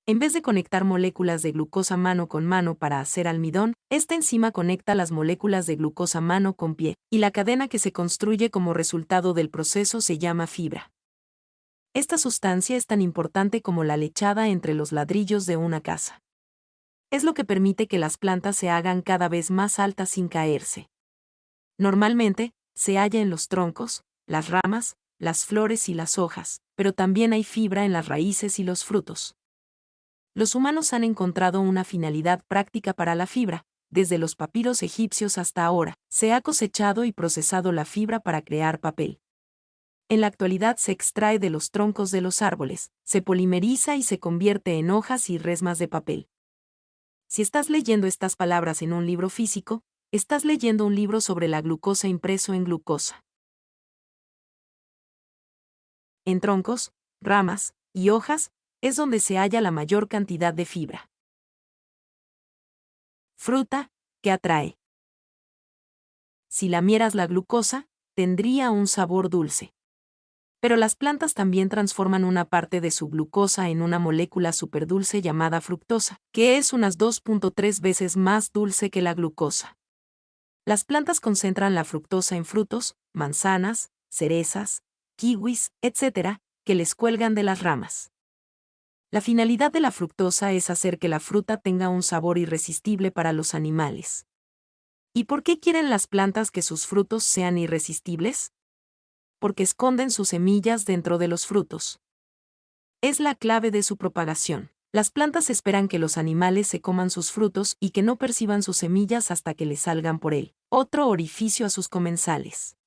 En vez de conectar moléculas de glucosa mano con mano para hacer almidón, esta enzima conecta las moléculas de glucosa mano con pie, y la cadena que se construye como resultado del proceso se llama fibra. Esta sustancia es tan importante como la lechada entre los ladrillos de una casa. Es lo que permite que las plantas se hagan cada vez más altas sin caerse. Normalmente, se halla en los troncos, las ramas, las flores y las hojas, pero también hay fibra en las raíces y los frutos. Los humanos han encontrado una finalidad práctica para la fibra. Desde los papiros egipcios hasta ahora, se ha cosechado y procesado la fibra para crear papel. En la actualidad se extrae de los troncos de los árboles, se polimeriza y se convierte en hojas y resmas de papel. Si estás leyendo estas palabras en un libro físico, estás leyendo un libro sobre la glucosa impreso en glucosa. En troncos, ramas y hojas es donde se halla la mayor cantidad de fibra. Fruta, que atrae. Si lamieras la glucosa, tendría un sabor dulce. Pero las plantas también transforman una parte de su glucosa en una molécula superdulce llamada fructosa, que es unas 2.3 veces más dulce que la glucosa. Las plantas concentran la fructosa en frutos, manzanas, cerezas, kiwis, etc., que les cuelgan de las ramas. La finalidad de la fructosa es hacer que la fruta tenga un sabor irresistible para los animales. ¿Y por qué quieren las plantas que sus frutos sean irresistibles? Porque esconden sus semillas dentro de los frutos. Es la clave de su propagación. Las plantas esperan que los animales se coman sus frutos y que no perciban sus semillas hasta que les salgan por él otro orificio a sus comensales.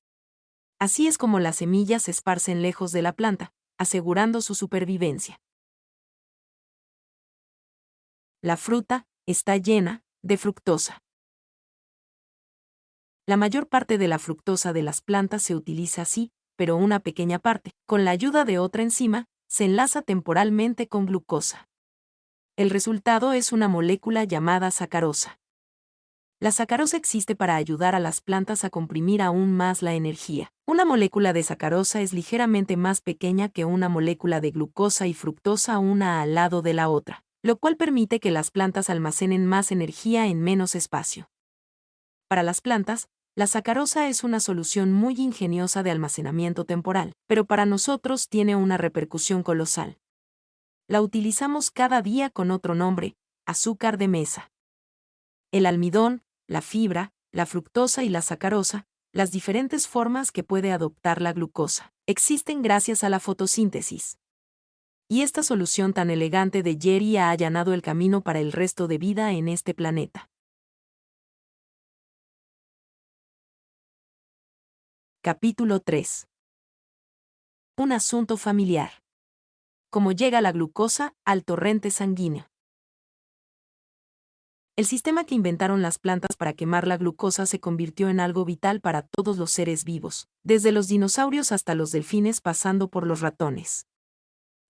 Así es como las semillas se esparcen lejos de la planta, asegurando su supervivencia. La fruta está llena de fructosa. La mayor parte de la fructosa de las plantas se utiliza así, pero una pequeña parte, con la ayuda de otra enzima, se enlaza temporalmente con glucosa. El resultado es una molécula llamada sacarosa. La sacarosa existe para ayudar a las plantas a comprimir aún más la energía. Una molécula de sacarosa es ligeramente más pequeña que una molécula de glucosa y fructosa una al lado de la otra, lo cual permite que las plantas almacenen más energía en menos espacio. Para las plantas, la sacarosa es una solución muy ingeniosa de almacenamiento temporal, pero para nosotros tiene una repercusión colosal. La utilizamos cada día con otro nombre, azúcar de mesa. El almidón, la fibra, la fructosa y la sacarosa, las diferentes formas que puede adoptar la glucosa, existen gracias a la fotosíntesis. Y esta solución tan elegante de Jerry ha allanado el camino para el resto de vida en este planeta. Capítulo 3. Un asunto familiar. Cómo llega la glucosa al torrente sanguíneo. El sistema que inventaron las plantas para quemar la glucosa se convirtió en algo vital para todos los seres vivos, desde los dinosaurios hasta los delfines pasando por los ratones.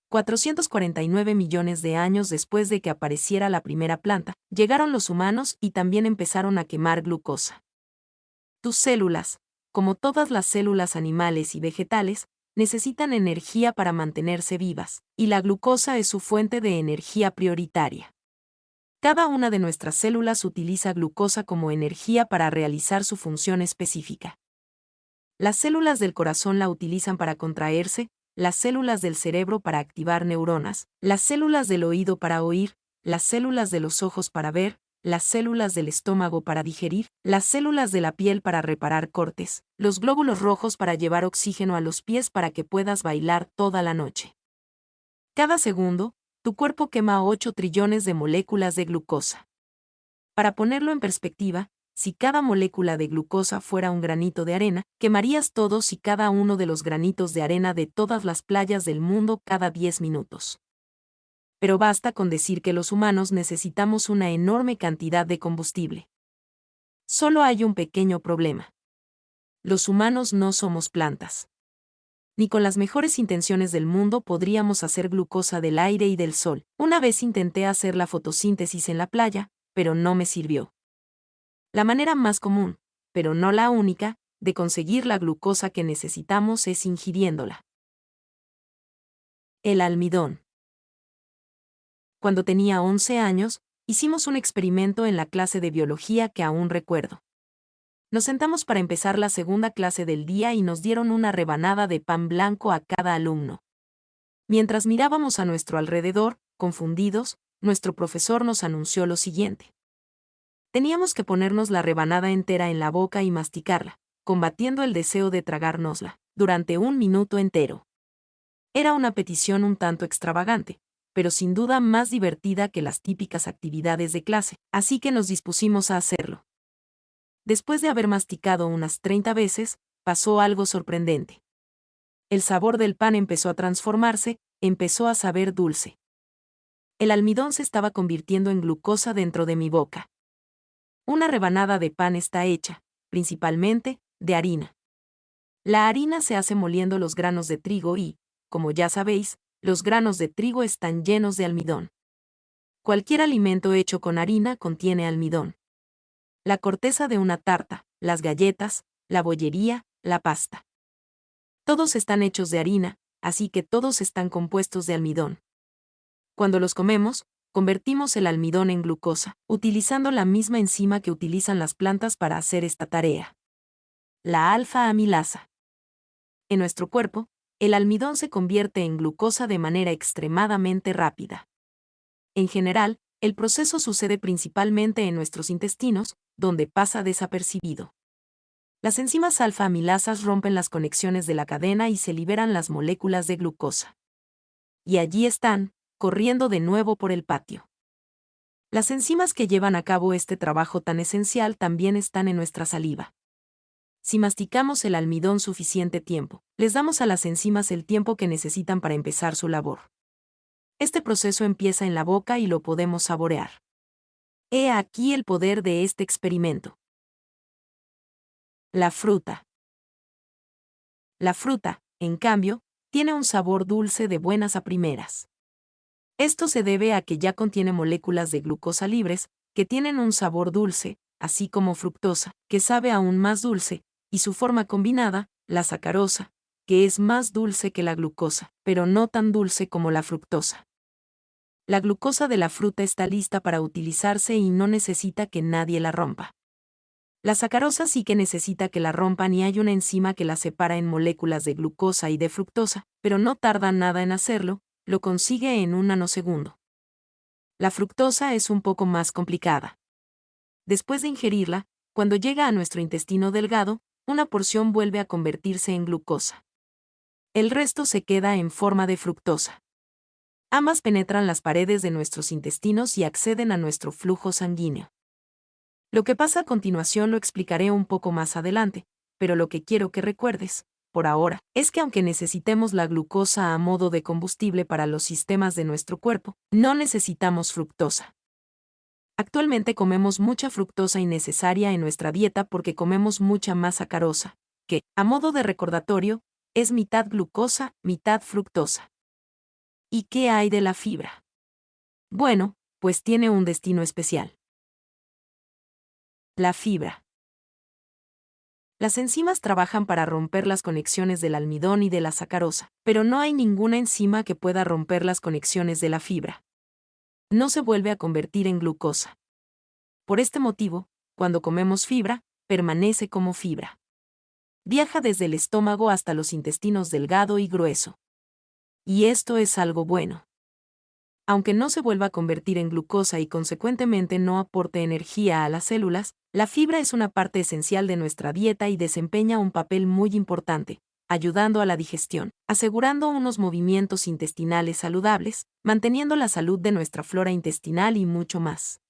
449 millones de años después de que apareciera la primera planta, llegaron los humanos y también empezaron a quemar glucosa. Tus células, como todas las células animales y vegetales, necesitan energía para mantenerse vivas, y la glucosa es su fuente de energía prioritaria. Cada una de nuestras células utiliza glucosa como energía para realizar su función específica. Las células del corazón la utilizan para contraerse, las células del cerebro para activar neuronas, las células del oído para oír, las células de los ojos para ver, las células del estómago para digerir, las células de la piel para reparar cortes, los glóbulos rojos para llevar oxígeno a los pies para que puedas bailar toda la noche. Cada segundo, tu cuerpo quema 8 trillones de moléculas de glucosa. Para ponerlo en perspectiva, si cada molécula de glucosa fuera un granito de arena, quemarías todos y cada uno de los granitos de arena de todas las playas del mundo cada 10 minutos. Pero basta con decir que los humanos necesitamos una enorme cantidad de combustible. Solo hay un pequeño problema. Los humanos no somos plantas. Ni con las mejores intenciones del mundo podríamos hacer glucosa del aire y del sol. Una vez intenté hacer la fotosíntesis en la playa, pero no me sirvió. La manera más común, pero no la única, de conseguir la glucosa que necesitamos es ingiriéndola. El almidón. Cuando tenía 11 años, hicimos un experimento en la clase de biología que aún recuerdo. Nos sentamos para empezar la segunda clase del día y nos dieron una rebanada de pan blanco a cada alumno. Mientras mirábamos a nuestro alrededor, confundidos, nuestro profesor nos anunció lo siguiente. Teníamos que ponernos la rebanada entera en la boca y masticarla, combatiendo el deseo de tragárnosla, durante 1 minuto entero. Era una petición un tanto extravagante, pero sin duda más divertida que las típicas actividades de clase, así que nos dispusimos a hacerlo. Después de haber masticado unas 30 veces, pasó algo sorprendente. El sabor del pan empezó a transformarse, empezó a saber dulce. El almidón se estaba convirtiendo en glucosa dentro de mi boca. Una rebanada de pan está hecha, principalmente, de harina. La harina se hace moliendo los granos de trigo y, como ya sabéis, los granos de trigo están llenos de almidón. Cualquier alimento hecho con harina contiene almidón. La corteza de una tarta, las galletas, la bollería, la pasta. Todos están hechos de harina, así que todos están compuestos de almidón. Cuando los comemos, convertimos el almidón en glucosa, utilizando la misma enzima que utilizan las plantas para hacer esta tarea. La alfa-amilasa. En nuestro cuerpo, el almidón se convierte en glucosa de manera extremadamente rápida. En general, el proceso sucede principalmente en nuestros intestinos, donde pasa desapercibido. Las enzimas alfa-amilasas rompen las conexiones de la cadena y se liberan las moléculas de glucosa. Y allí están, corriendo de nuevo por el patio. Las enzimas que llevan a cabo este trabajo tan esencial también están en nuestra saliva. Si masticamos el almidón suficiente tiempo, les damos a las enzimas el tiempo que necesitan para empezar su labor. Este proceso empieza en la boca y lo podemos saborear. He aquí el poder de este experimento. La fruta. La fruta, en cambio, tiene un sabor dulce de buenas a primeras. Esto se debe a que ya contiene moléculas de glucosa libres, que tienen un sabor dulce, así como fructosa, que sabe aún más dulce, y su forma combinada, la sacarosa, que es más dulce que la glucosa, pero no tan dulce como la fructosa. La glucosa de la fruta está lista para utilizarse y no necesita que nadie la rompa. La sacarosa sí que necesita que la rompan y hay una enzima que la separa en moléculas de glucosa y de fructosa, pero no tarda nada en hacerlo, lo consigue en un nanosegundo. La fructosa es un poco más complicada. Después de ingerirla, cuando llega a nuestro intestino delgado, una porción vuelve a convertirse en glucosa. El resto se queda en forma de fructosa. Ambas penetran las paredes de nuestros intestinos y acceden a nuestro flujo sanguíneo. Lo que pasa a continuación lo explicaré un poco más adelante, pero lo que quiero que recuerdes, por ahora, es que aunque necesitemos la glucosa a modo de combustible para los sistemas de nuestro cuerpo, no necesitamos fructosa. Actualmente comemos mucha fructosa innecesaria en nuestra dieta porque comemos mucha más sacarosa, que, a modo de recordatorio, es mitad glucosa, mitad fructosa. ¿Y qué hay de la fibra? Bueno, pues tiene un destino especial. La fibra. Las enzimas trabajan para romper las conexiones del almidón y de la sacarosa, pero no hay ninguna enzima que pueda romper las conexiones de la fibra. No se vuelve a convertir en glucosa. Por este motivo, cuando comemos fibra, permanece como fibra. Viaja desde el estómago hasta los intestinos delgado y grueso. Y esto es algo bueno. Aunque no se vuelva a convertir en glucosa y consecuentemente no aporte energía a las células, la fibra es una parte esencial de nuestra dieta y desempeña un papel muy importante, ayudando a la digestión, asegurando unos movimientos intestinales saludables, manteniendo la salud de nuestra flora intestinal y mucho más.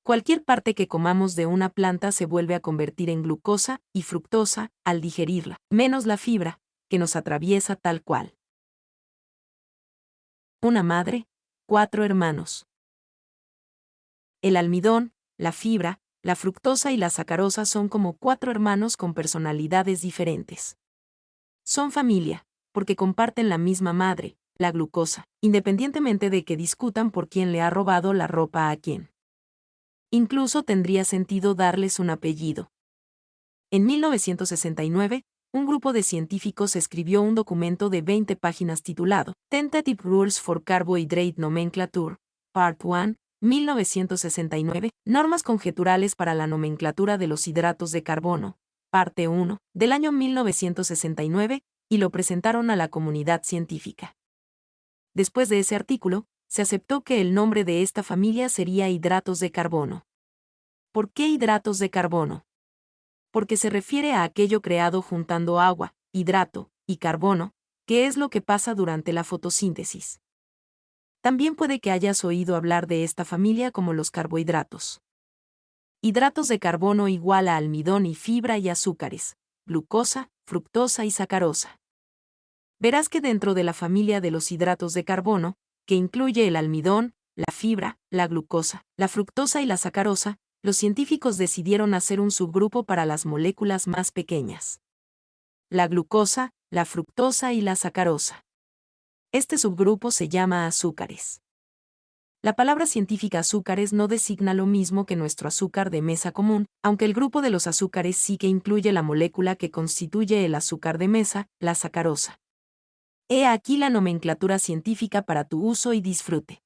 Cualquier parte que comamos de una planta se vuelve a convertir en glucosa y fructosa al digerirla, menos la fibra, que nos atraviesa tal cual. Una madre, 4 hermanos. El almidón, la fibra, la fructosa y la sacarosa son como 4 hermanos con personalidades diferentes. Son familia, porque comparten la misma madre, la glucosa, independientemente de que discutan por quién le ha robado la ropa a quién. Incluso tendría sentido darles un apellido. En 1969, un grupo de científicos escribió un documento de 20 páginas titulado Tentative Rules for Carbohydrate Nomenclature, Part 1, 1969, Normas conjeturales para la nomenclatura de los hidratos de carbono, Parte 1, del año 1969, y lo presentaron a la comunidad científica. Después de ese artículo, se aceptó que el nombre de esta familia sería hidratos de carbono. ¿Por qué hidratos de carbono? Porque se refiere a aquello creado juntando agua, hidrato, y carbono, que es lo que pasa durante la fotosíntesis. También puede que hayas oído hablar de esta familia como los carbohidratos. Hidratos de carbono igual a almidón y fibra y azúcares, glucosa, fructosa y sacarosa. Verás que dentro de la familia de los hidratos de carbono, que incluye el almidón, la fibra, la glucosa, la fructosa y la sacarosa, los científicos decidieron hacer un subgrupo para las moléculas más pequeñas. La glucosa, la fructosa y la sacarosa. Este subgrupo se llama azúcares. La palabra científica azúcares no designa lo mismo que nuestro azúcar de mesa común, aunque el grupo de los azúcares sí que incluye la molécula que constituye el azúcar de mesa, la sacarosa. He aquí la nomenclatura científica para tu uso y disfrute.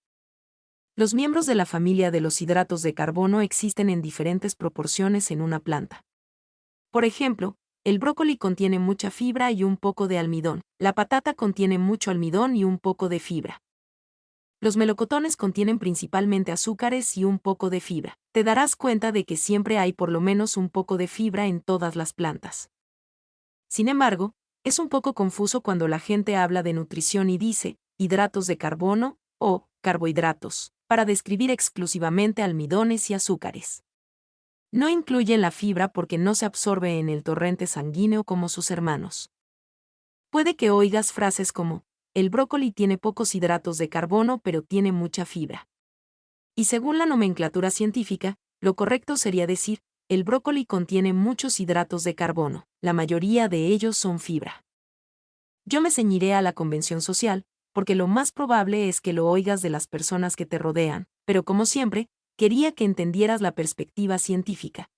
Los miembros de la familia de los hidratos de carbono existen en diferentes proporciones en una planta. Por ejemplo, el brócoli contiene mucha fibra y un poco de almidón, la patata contiene mucho almidón y un poco de fibra. Los melocotones contienen principalmente azúcares y un poco de fibra. Te darás cuenta de que siempre hay por lo menos un poco de fibra en todas las plantas. Sin embargo, es un poco confuso cuando la gente habla de nutrición y dice hidratos de carbono o carbohidratos, para describir exclusivamente almidones y azúcares. No incluyen la fibra porque no se absorbe en el torrente sanguíneo como sus hermanos. Puede que oigas frases como, el brócoli tiene pocos hidratos de carbono pero tiene mucha fibra. Y según la nomenclatura científica, lo correcto sería decir, El brócoli contiene muchos hidratos de carbono, la mayoría de ellos son fibra. Yo me ceñiré a la convención social, porque lo más probable es que lo oigas de las personas que te rodean, pero como siempre, quería que entendieras la perspectiva científica.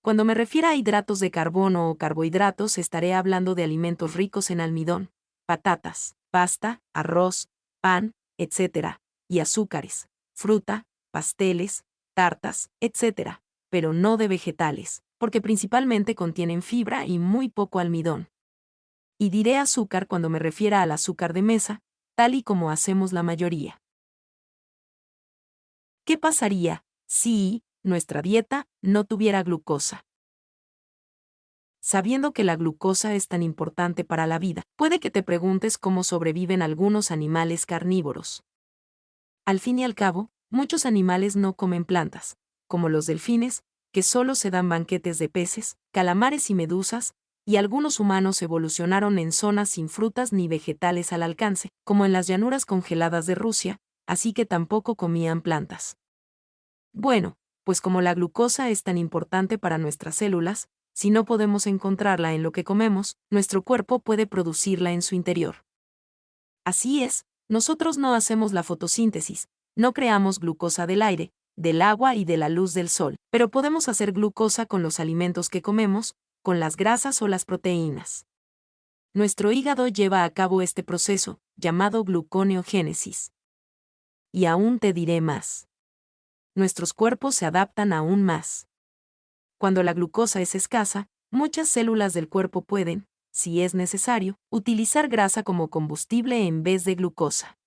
Cuando me refiera a hidratos de carbono o carbohidratos, estaré hablando de alimentos ricos en almidón, patatas, pasta, arroz, pan, etc., y azúcares, fruta, pasteles, tartas, etc., pero no de vegetales, porque principalmente contienen fibra y muy poco almidón. Y diré azúcar cuando me refiera al azúcar de mesa, tal y como hacemos la mayoría. ¿Qué pasaría si nuestra dieta no tuviera glucosa? Sabiendo que la glucosa es tan importante para la vida, puede que te preguntes cómo sobreviven algunos animales carnívoros. Al fin y al cabo, muchos animales no comen plantas, como los delfines, que solo se dan banquetes de peces, calamares y medusas, y algunos humanos evolucionaron en zonas sin frutas ni vegetales al alcance, como en las llanuras congeladas de Rusia, así que tampoco comían plantas. Bueno, pues como la glucosa es tan importante para nuestras células, si no podemos encontrarla en lo que comemos, nuestro cuerpo puede producirla en su interior. Así es, nosotros no hacemos la fotosíntesis, no creamos glucosa del aire, del agua y de la luz del sol, pero podemos hacer glucosa con los alimentos que comemos, con las grasas o las proteínas. Nuestro hígado lleva a cabo este proceso, llamado gluconeogénesis. Y aún te diré más. Nuestros cuerpos se adaptan aún más. Cuando la glucosa es escasa, muchas células del cuerpo pueden, si es necesario, utilizar grasa como combustible en vez de glucosa.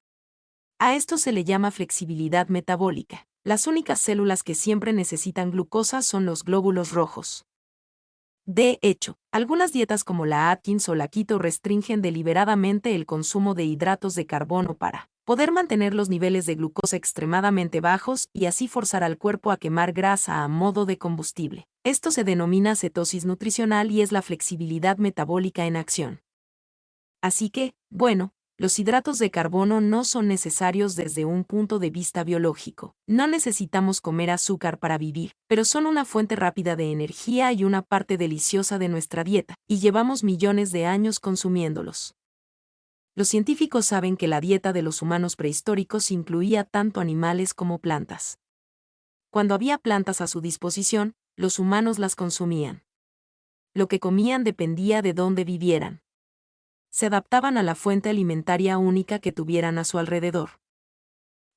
A esto se le llama flexibilidad metabólica. Las únicas células que siempre necesitan glucosa son los glóbulos rojos. De hecho, algunas dietas como la Atkins o la Keto restringen deliberadamente el consumo de hidratos de carbono para poder mantener los niveles de glucosa extremadamente bajos y así forzar al cuerpo a quemar grasa a modo de combustible. Esto se denomina cetosis nutricional y es la flexibilidad metabólica en acción. Así que, bueno, los hidratos de carbono no son necesarios desde un punto de vista biológico. No necesitamos comer azúcar para vivir, pero son una fuente rápida de energía y una parte deliciosa de nuestra dieta, y llevamos millones de años consumiéndolos. Los científicos saben que la dieta de los humanos prehistóricos incluía tanto animales como plantas. Cuando había plantas a su disposición, los humanos las consumían. Lo que comían dependía de dónde vivieran. Se adaptaban a la fuente alimentaria única que tuvieran a su alrededor.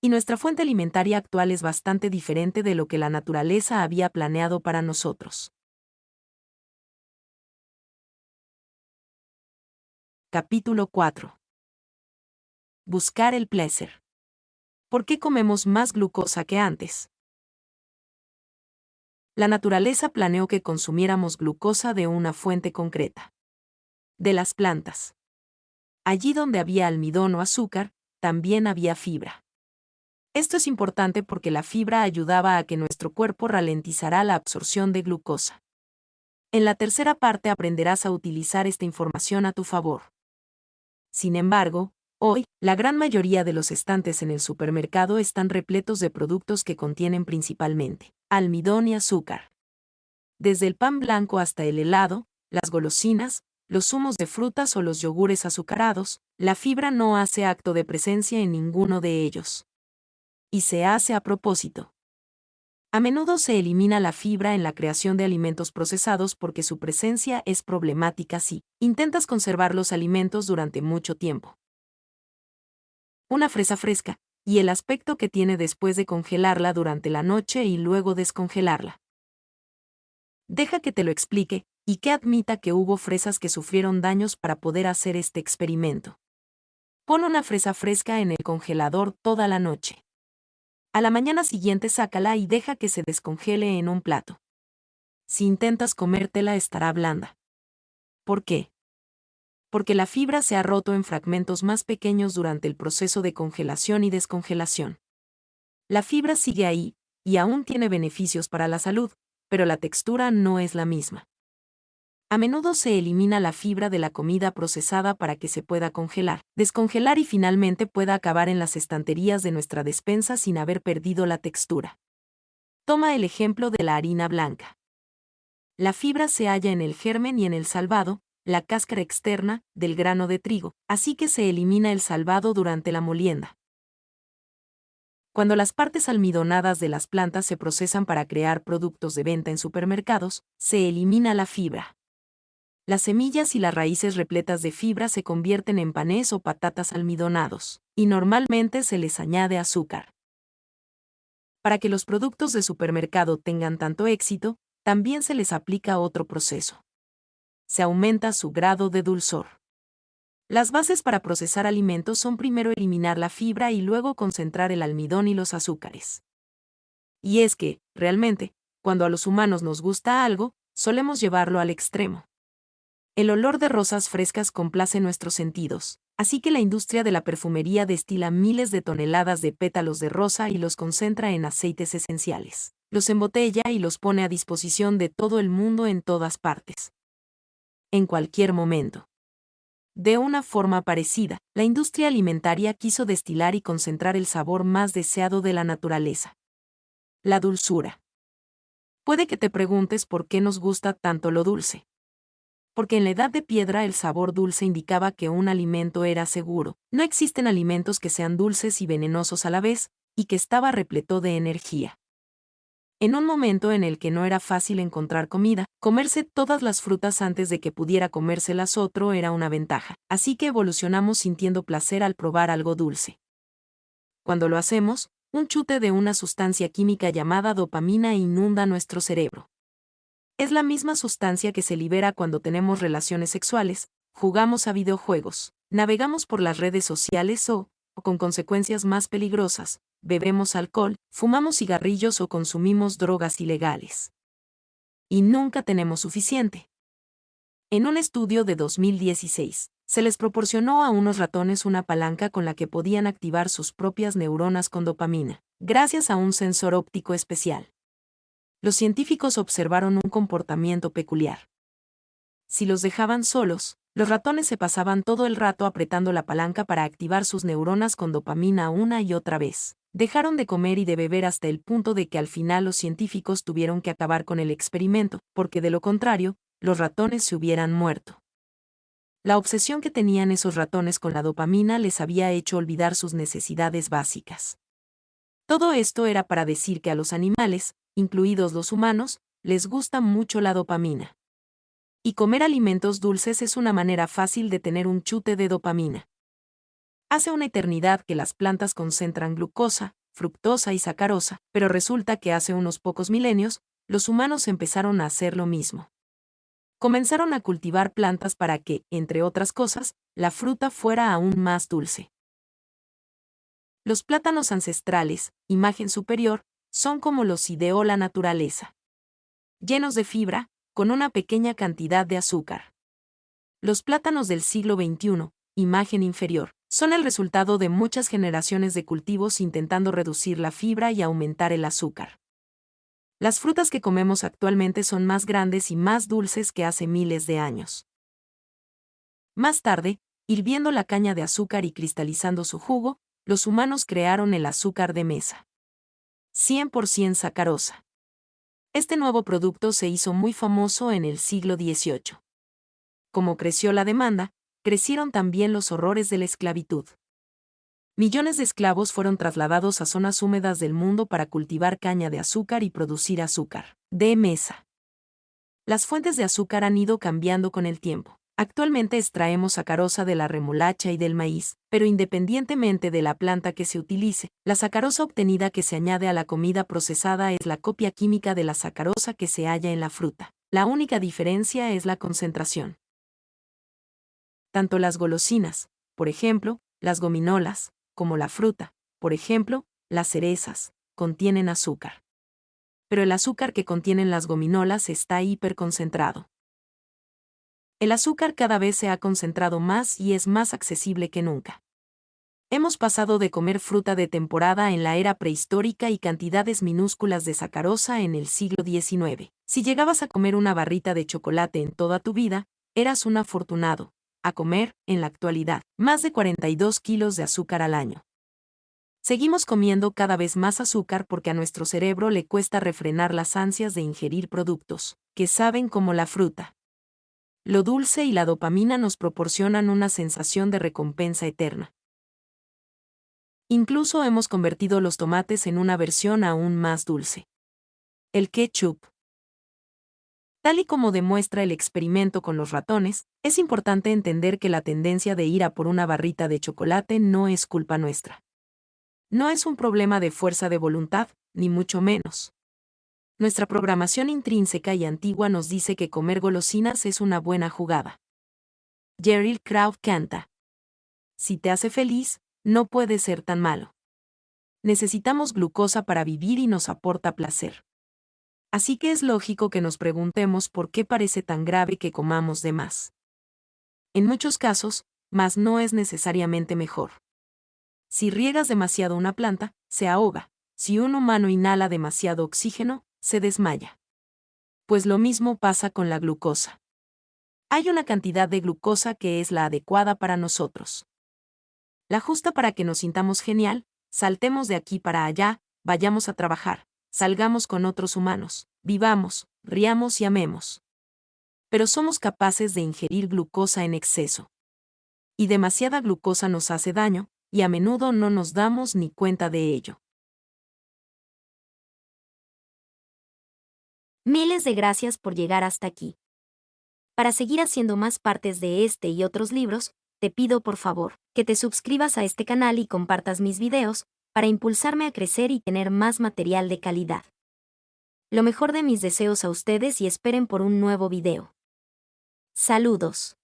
Y nuestra fuente alimentaria actual es bastante diferente de lo que la naturaleza había planeado para nosotros. Capítulo 4. Buscar el placer. ¿Por qué comemos más glucosa que antes? La naturaleza planeó que consumiéramos glucosa de una fuente concreta. De las plantas. Allí donde había almidón o azúcar, también había fibra. Esto es importante porque la fibra ayudaba a que nuestro cuerpo ralentizara la absorción de glucosa. En la tercera parte aprenderás a utilizar esta información a tu favor. Sin embargo, hoy, la gran mayoría de los estantes en el supermercado están repletos de productos que contienen principalmente almidón y azúcar. Desde el pan blanco hasta el helado, las golosinas, los zumos de frutas o los yogures azucarados, la fibra no hace acto de presencia en ninguno de ellos. Y se hace a propósito. A menudo se elimina la fibra en la creación de alimentos procesados porque su presencia es problemática si intentas conservar los alimentos durante mucho tiempo. Una fresa fresca, y el aspecto que tiene después de congelarla durante la noche y luego descongelarla. Deja que te lo explique, y que admita que hubo fresas que sufrieron daños para poder hacer este experimento. Pon una fresa fresca en el congelador toda la noche. A la mañana siguiente sácala y deja que se descongele en un plato. Si intentas comértela estará blanda. ¿Por qué? Porque la fibra se ha roto en fragmentos más pequeños durante el proceso de congelación y descongelación. La fibra sigue ahí, y aún tiene beneficios para la salud, pero la textura no es la misma. A menudo se elimina la fibra de la comida procesada para que se pueda congelar, descongelar y finalmente pueda acabar en las estanterías de nuestra despensa sin haber perdido la textura. Toma el ejemplo de la harina blanca. La fibra se halla en el germen y en el salvado, la cáscara externa, del grano de trigo, así que se elimina el salvado durante la molienda. Cuando las partes almidonadas de las plantas se procesan para crear productos de venta en supermercados, se elimina la fibra. Las semillas y las raíces repletas de fibra se convierten en panés o patatas almidonados, y normalmente se les añade azúcar. Para que los productos de supermercado tengan tanto éxito, también se les aplica otro proceso. Se aumenta su grado de dulzor. Las bases para procesar alimentos son primero eliminar la fibra y luego concentrar el almidón y los azúcares. Y es que, realmente, cuando a los humanos nos gusta algo, solemos llevarlo al extremo. El olor de rosas frescas complace nuestros sentidos, así que la industria de la perfumería destila miles de toneladas de pétalos de rosa y los concentra en aceites esenciales. Los embotella y los pone a disposición de todo el mundo en todas partes. En cualquier momento. De una forma parecida, la industria alimentaria quiso destilar y concentrar el sabor más deseado de la naturaleza. La dulzura. Puede que te preguntes por qué nos gusta tanto lo dulce. Porque en la Edad de Piedra el sabor dulce indicaba que un alimento era seguro. No existen alimentos que sean dulces y venenosos a la vez, y que estaba repleto de energía. En un momento en el que no era fácil encontrar comida, comerse todas las frutas antes de que pudiera comérselas otro era una ventaja, así que evolucionamos sintiendo placer al probar algo dulce. Cuando lo hacemos, un chute de una sustancia química llamada dopamina inunda nuestro cerebro. Es la misma sustancia que se libera cuando tenemos relaciones sexuales, jugamos a videojuegos, navegamos por las redes sociales o con consecuencias más peligrosas, bebemos alcohol, fumamos cigarrillos o consumimos drogas ilegales. Y nunca tenemos suficiente. En un estudio de 2016, se les proporcionó a unos ratones una palanca con la que podían activar sus propias neuronas con dopamina, gracias a un sensor óptico especial. Los científicos observaron un comportamiento peculiar. Si los dejaban solos, los ratones se pasaban todo el rato apretando la palanca para activar sus neuronas con dopamina una y otra vez. Dejaron de comer y de beber hasta el punto de que al final los científicos tuvieron que acabar con el experimento, porque de lo contrario, los ratones se hubieran muerto. La obsesión que tenían esos ratones con la dopamina les había hecho olvidar sus necesidades básicas. Todo esto era para decir que a los animales, incluidos los humanos, les gusta mucho la dopamina. Y comer alimentos dulces es una manera fácil de tener un chute de dopamina. Hace una eternidad que las plantas concentran glucosa, fructosa y sacarosa, pero resulta que hace unos pocos milenios, los humanos empezaron a hacer lo mismo. Comenzaron a cultivar plantas para que, entre otras cosas, la fruta fuera aún más dulce. Los plátanos ancestrales, imagen superior, son como los ideó la naturaleza. Llenos de fibra, con una pequeña cantidad de azúcar. Los plátanos del siglo XXI, imagen inferior, son el resultado de muchas generaciones de cultivos intentando reducir la fibra y aumentar el azúcar. Las frutas que comemos actualmente son más grandes y más dulces que hace miles de años. Más tarde, hirviendo la caña de azúcar y cristalizando su jugo, los humanos crearon el azúcar de mesa. 100% sacarosa. Este nuevo producto se hizo muy famoso en el siglo XVIII. Como creció la demanda, crecieron también los horrores de la esclavitud. Millones de esclavos fueron trasladados a zonas húmedas del mundo para cultivar caña de azúcar y producir azúcar de mesa. Las fuentes de azúcar han ido cambiando con el tiempo. Actualmente extraemos sacarosa de la remolacha y del maíz, pero independientemente de la planta que se utilice, la sacarosa obtenida que se añade a la comida procesada es la copia química de la sacarosa que se halla en la fruta. La única diferencia es la concentración. Tanto las golosinas, por ejemplo, las gominolas, como la fruta, por ejemplo, las cerezas, contienen azúcar. Pero el azúcar que contienen las gominolas está hiperconcentrado. El azúcar cada vez se ha concentrado más y es más accesible que nunca. Hemos pasado de comer fruta de temporada en la era prehistórica y cantidades minúsculas de sacarosa en el siglo XIX. Si llegabas a comer una barrita de chocolate en toda tu vida, eras un afortunado. A comer, en la actualidad, más de 42 kilos de azúcar al año. Seguimos comiendo cada vez más azúcar porque a nuestro cerebro le cuesta refrenar las ansias de ingerir productos que saben como la fruta. Lo dulce y la dopamina nos proporcionan una sensación de recompensa eterna. Incluso hemos convertido los tomates en una versión aún más dulce. El ketchup. Tal y como demuestra el experimento con los ratones, es importante entender que la tendencia de ir a por una barrita de chocolate no es culpa nuestra. No es un problema de fuerza de voluntad, ni mucho menos. Nuestra programación intrínseca y antigua nos dice que comer golosinas es una buena jugada. Sheryl Crow canta: si te hace feliz, no puede ser tan malo. Necesitamos glucosa para vivir y nos aporta placer. Así que es lógico que nos preguntemos por qué parece tan grave que comamos de más. En muchos casos, más no es necesariamente mejor. Si riegas demasiado una planta, se ahoga. Si un humano inhala demasiado oxígeno, se desmaya. Pues lo mismo pasa con la glucosa. Hay una cantidad de glucosa que es la adecuada para nosotros. La justa para que nos sintamos genial, saltemos de aquí para allá, vayamos a trabajar, salgamos con otros humanos, vivamos, riamos y amemos. Pero somos capaces de ingerir glucosa en exceso. Y demasiada glucosa nos hace daño, y a menudo no nos damos ni cuenta de ello. Miles de gracias por llegar hasta aquí. Para seguir haciendo más partes de este y otros libros, te pido por favor que te suscribas a este canal y compartas mis videos para impulsarme a crecer y tener más material de calidad. Lo mejor de mis deseos a ustedes y esperen por un nuevo video. Saludos.